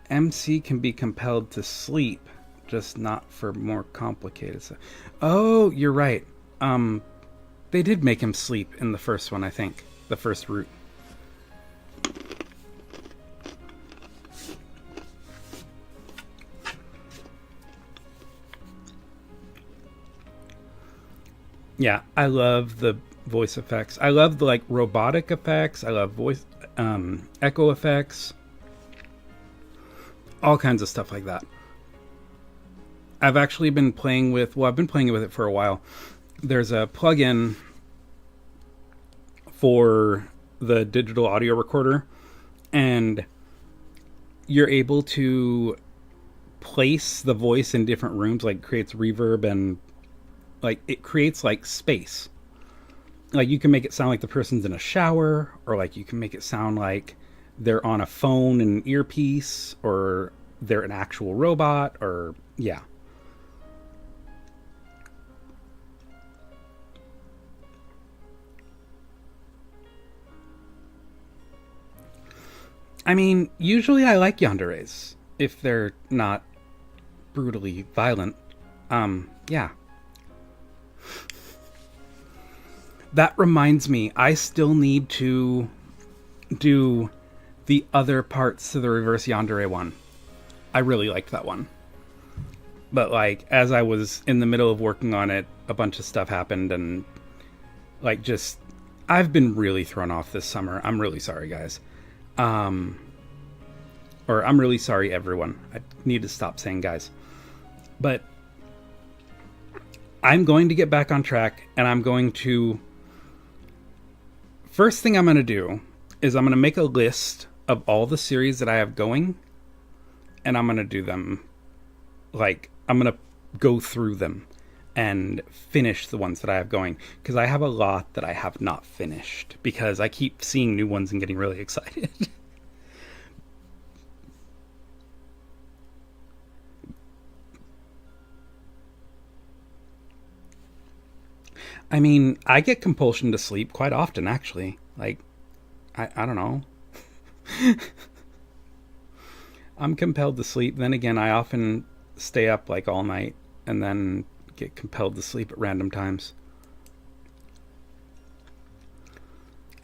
MC can be compelled to sleep, just not for more complicated stuff. Oh, you're right. They did make him sleep in the first one, I think. The first route. Yeah, I love the voice effects. I love the like robotic effects. I love voice echo effects. All kinds of stuff like that. I've actually been playing with, well, I've been playing with it for a while. There's a plugin for the digital audio recorder, and you're able to place the voice in different rooms, like creates reverb and like it creates like space. Like you can make it sound like the person's in a shower, or like you can make it sound like they're on a phone and an earpiece, or they're an actual robot, or yeah. I mean, usually I like yanderes if they're not brutally violent. Yeah. That reminds me, I still need to do the other parts to the reverse yandere one. I really liked that one. But like, as I was in the middle of working on it, a bunch of stuff happened, and like just, I've been really thrown off this summer. I'm really sorry, guys. Or I'm really sorry, everyone. I need to stop saying guys. But I'm going to get back on track, and I'm going to... First thing I'm going to do is I'm going to make a list of all the series that I have going, and I'm going to do them. Like, I'm going to go through them and finish the ones that I have going, because I have a lot that I have not finished, because I keep seeing new ones and getting really excited. I mean, I get compulsion to sleep quite often, actually. Like, I don't know. I'm compelled to sleep. Then again, I often stay up like all night and then get compelled to sleep at random times.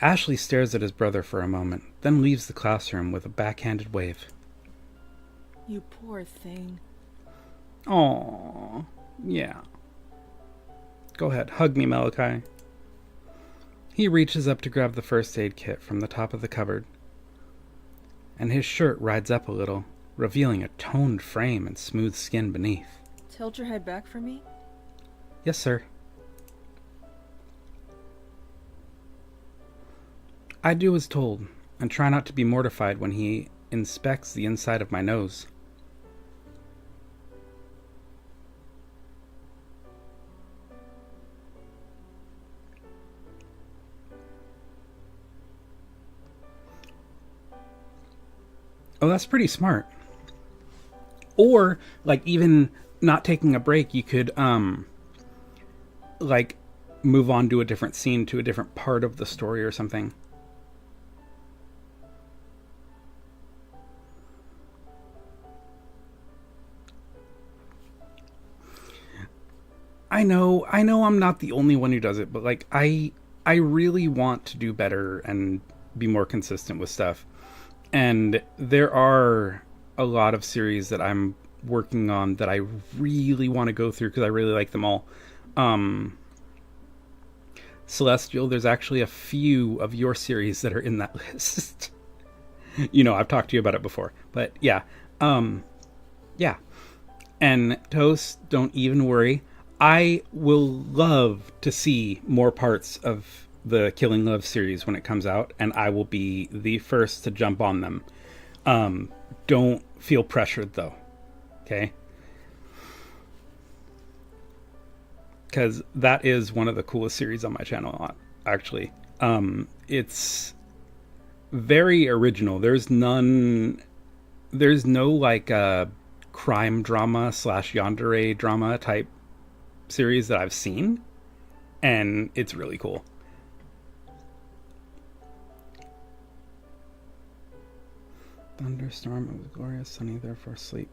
Ashley stares at his brother for a moment, then leaves the classroom with a backhanded wave. You poor thing. Aww, yeah. Go ahead, hug me, Malachi. He reaches up to grab the first aid kit from the top of the cupboard, and his shirt rides up a little, revealing a toned frame and smooth skin beneath. Tilt your head back for me. Yes, sir. I do as told, and try not to be mortified when he inspects the inside of my nose. Oh, that's pretty smart. Or, like, even not taking a break, you could, like, move on to a different scene, to a different part of the story or something. I know I'm not the only one who does it, but, like, I really want to do better and be more consistent with stuff. And there are a lot of series that I'm working on that I really want to go through because I really like them all. Celestial, there's actually a few of your series that are in that list. You know, I've talked to you about it before, but yeah. Yeah. And Toast, don't even worry. I will love to see more parts of the Killing Love series when it comes out, and I will be the first to jump on them. Don't feel pressured, though. Okay? Because that is one of the coolest series on my channel, actually. It's very original. There's no, like, crime drama / yandere drama type series that I've seen, and it's really cool. Thunderstorm, it was glorious, sunny, therefore sleep.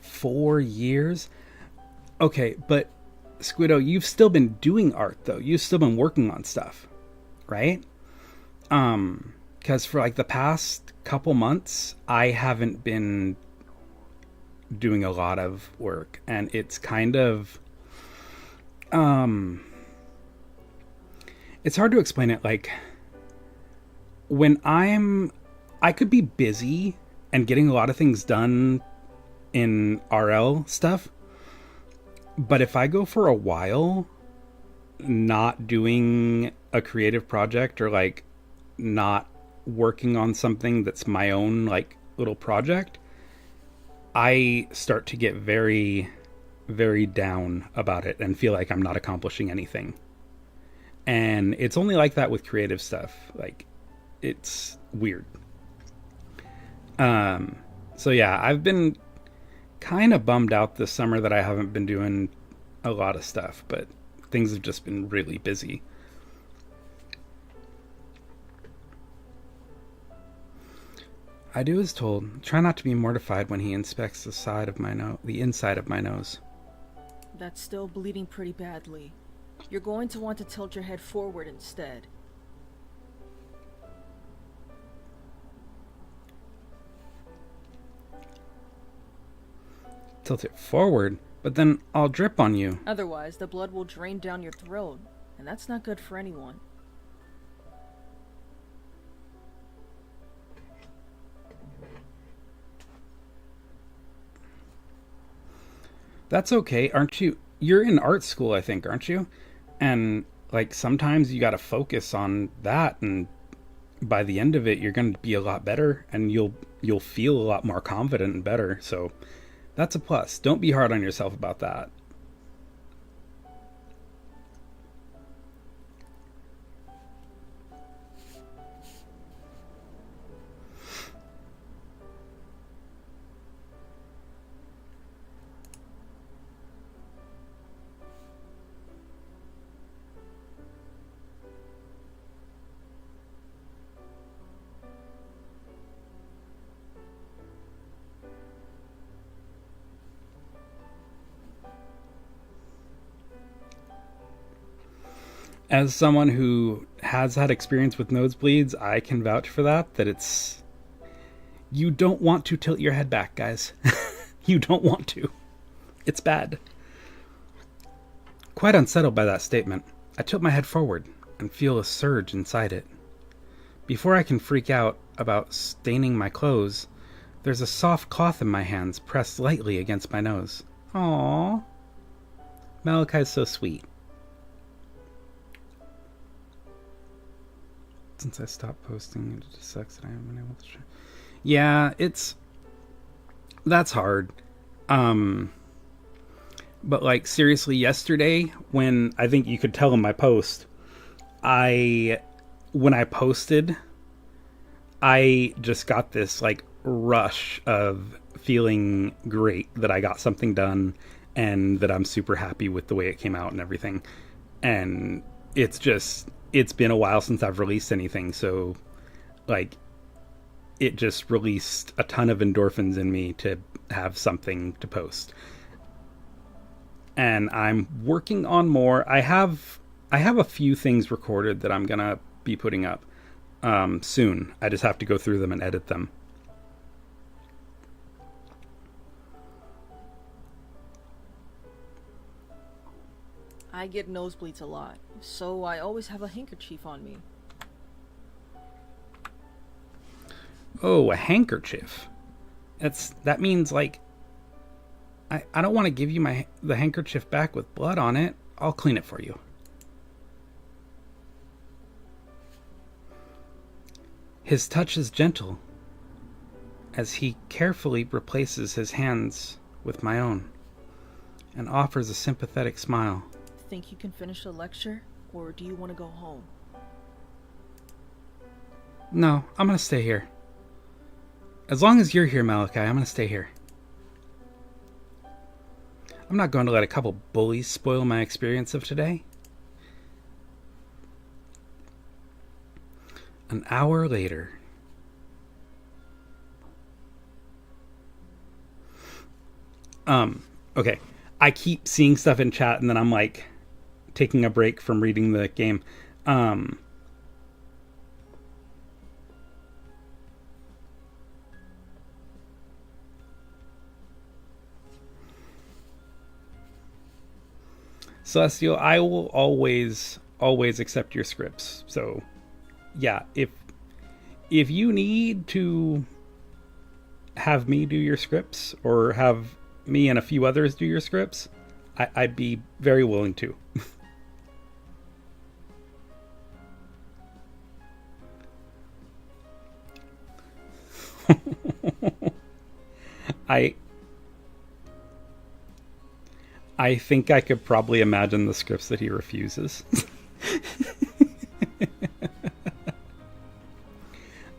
Four years? Okay, but Squiddo, you've still been doing art, though. You've still been working on stuff, right? Because for, like, the past couple months, I haven't been doing a lot of work, and it's kind of... it's hard to explain it. Like, when I could be busy and getting a lot of things done in RL stuff, but if I go for a while not doing a creative project, or, like, not working on something that's my own, like, little project, I start to get very, very down about it and feel like I'm not accomplishing anything. And it's only like that with creative stuff. Like, it's weird. So yeah, I've been kind of bummed out this summer that I haven't been doing a lot of stuff, but things have just been really busy. I do as told. Try not to be mortified when he inspects the inside of my nose. That's still bleeding pretty badly. You're going to want to tilt your head forward instead. Tilt it forward? But then I'll drip on you. Otherwise, the blood will drain down your throat, and that's not good for anyone. That's okay, aren't you? You're in art school, I think, aren't you? And, like, sometimes you gotta focus on that, and by the end of it, you're gonna be a lot better, and you'll feel a lot more confident and better. So that's a plus. Don't be hard on yourself about that. As someone who has had experience with nosebleeds, I can vouch for that it's... You don't want to tilt your head back, guys. You don't want to. It's bad. Quite unsettled by that statement, I tilt my head forward and feel a surge inside it. Before I can freak out about staining my clothes, there's a soft cloth in my hands pressed lightly against my nose. Aww. Malachi's so sweet. Since I stopped posting, it just sucks that I haven't been able to. Yeah, that's hard. But like seriously, yesterday when I think you could tell in my post, when I posted, I just got this like rush of feeling great that I got something done and that I'm super happy with the way it came out and everything. And it's been a while since I've released anything, so like it just released a ton of endorphins in me to have something to post. And I'm working on more. I have a few things recorded that I'm gonna be putting up soon. I just have to go through them and edit them. I get nosebleeds a lot, so I always have a handkerchief on me. Oh, a handkerchief. That means like I don't want to give you the handkerchief back with blood on it. I'll clean it for you. His touch is gentle as he carefully replaces his hands with my own and offers a sympathetic smile. Think you can finish the lecture, or do you want to go home? No, I'm gonna stay here. As long as you're here, Malachi, I'm gonna stay here. I'm not going to let a couple bullies spoil my experience of today. An hour later. Okay. I keep seeing stuff in chat and then I'm like taking a break from reading the game. Celestial, I will always accept your scripts. So, yeah, if you need to have me do your scripts or have me and a few others do your scripts, I'd be very willing to. I think I could probably imagine the scripts that he refuses.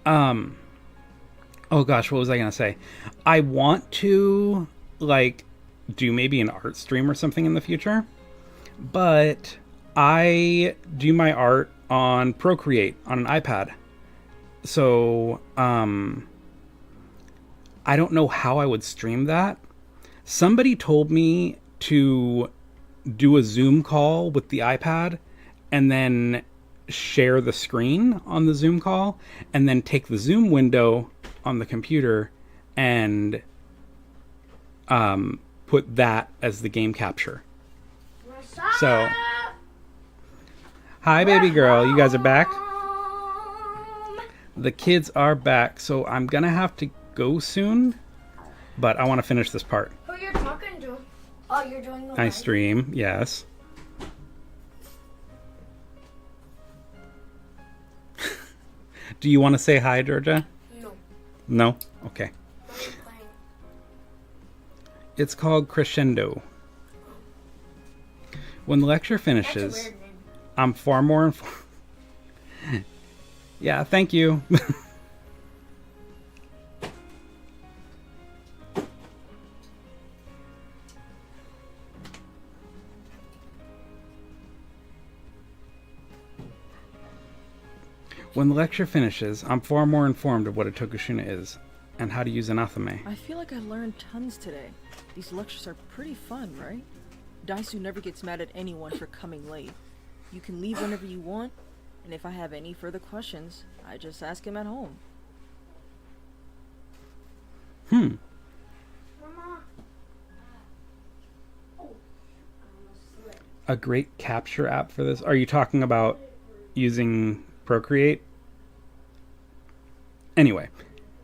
Oh gosh, what was I gonna say? I want to like do maybe an art stream or something in the future, but I do my art on Procreate on an iPad. So I don't know how I would stream that. Somebody told me to do a Zoom call with the iPad and then share the screen on the Zoom call and then take the Zoom window on the computer and put that as the game capture. So, hi baby girl, you guys are back? The kids are back, so I'm gonna have to go soon, but I want to finish this part. Who you're talking to? Oh, you're doing the I stream, yes. Do you want to say hi, Georgia? No. No? Okay. What are you playing? It's called Crescendo. When the lecture That's a finishes, weird name. I'm far more informed. Yeah, thank you. When the lecture finishes, I'm far more informed of what a Tokushuna is and how to use anatheme. I feel like I learned tons today. These lectures are pretty fun, right? Daisu never gets mad at anyone for coming late. You can leave whenever you want, and if I have any further questions, I just ask him at home. Mama. A great capture app for this? Are you talking about using Procreate? Anyway,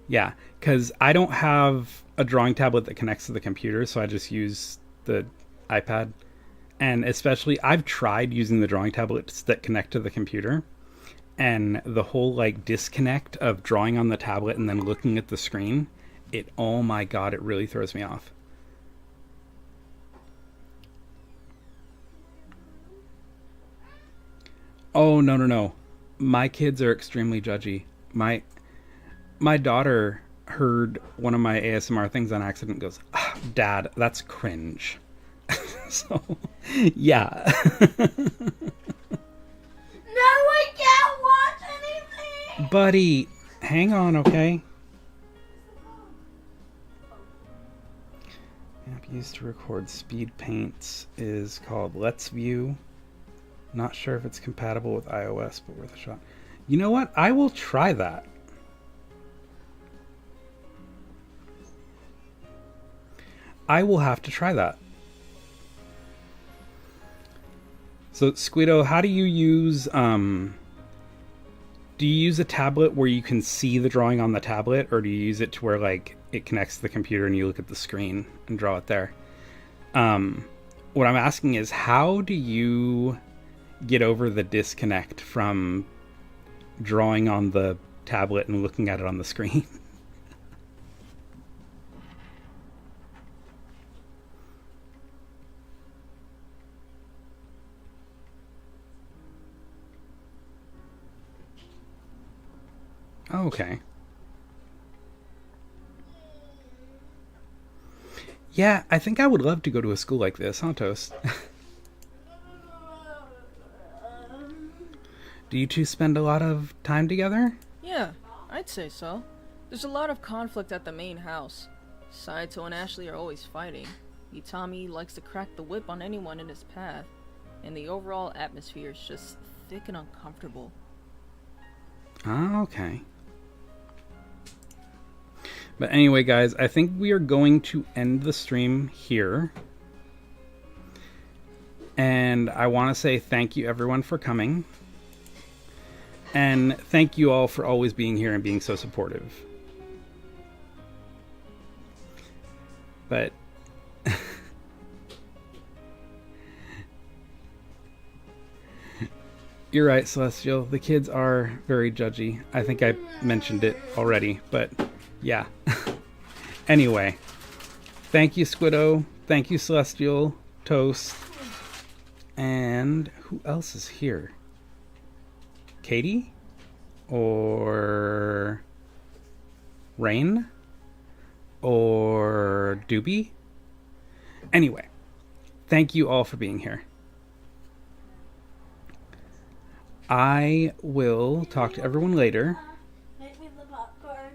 yeah, because I don't have a drawing tablet that connects to the computer, so I just use the iPad. And especially, I've tried using the drawing tablets that connect to the computer, and the whole like disconnect of drawing on the tablet and then looking at the screen, oh my god, it really throws me off. Oh, no. My kids are extremely judgy. My daughter heard one of my ASMR things on accident and goes, Dad, that's cringe. So, yeah. No, I can't watch anything! Buddy, hang on, okay? App used to record speed paints is called Let's View. Not sure if it's compatible with iOS, but worth a shot. You know what? I will try that. I will have to try that. So, Squido, how do you use... do you use a tablet where you can see the drawing on the tablet, or do you use it to where, like, it connects to the computer and you look at the screen and draw it there? What I'm asking is, how do you get over the disconnect from drawing on the tablet and looking at it on the screen? Okay. Yeah, I think I would love to go to a school like this, huh, Toast? Do you two spend a lot of time together? Yeah, I'd say so. There's a lot of conflict at the main house. Saito and Ashley are always fighting. Itami likes to crack the whip on anyone in his path. And the overall atmosphere is just thick and uncomfortable. Ah, okay. But anyway, guys, I think we are going to end the stream here. And I want to say thank you, everyone, for coming. And thank you all for always being here and being so supportive. But... You're right, Celestial. The kids are very judgy. I think I mentioned it already, but yeah. Anyway, thank you, Squido. Thank you, Celestial, Toast. And who else is here? Katie? Or Rain? Or Doobie? Anyway, thank you all for being here. I will talk to everyone later. Make me the popcorn.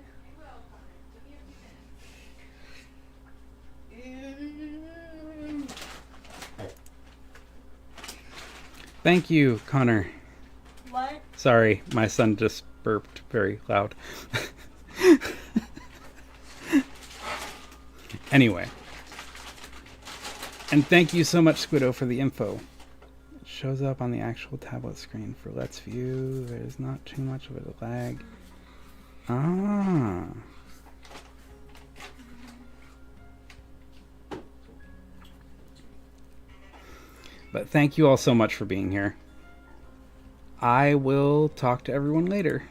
Thank you, Connor. What? Sorry, my son just burped very loud. Anyway. And thank you so much, Squido, for the info. It shows up on the actual tablet screen for Let's View. There's not too much of a lag. Ah. But thank you all so much for being here. I will talk to everyone later.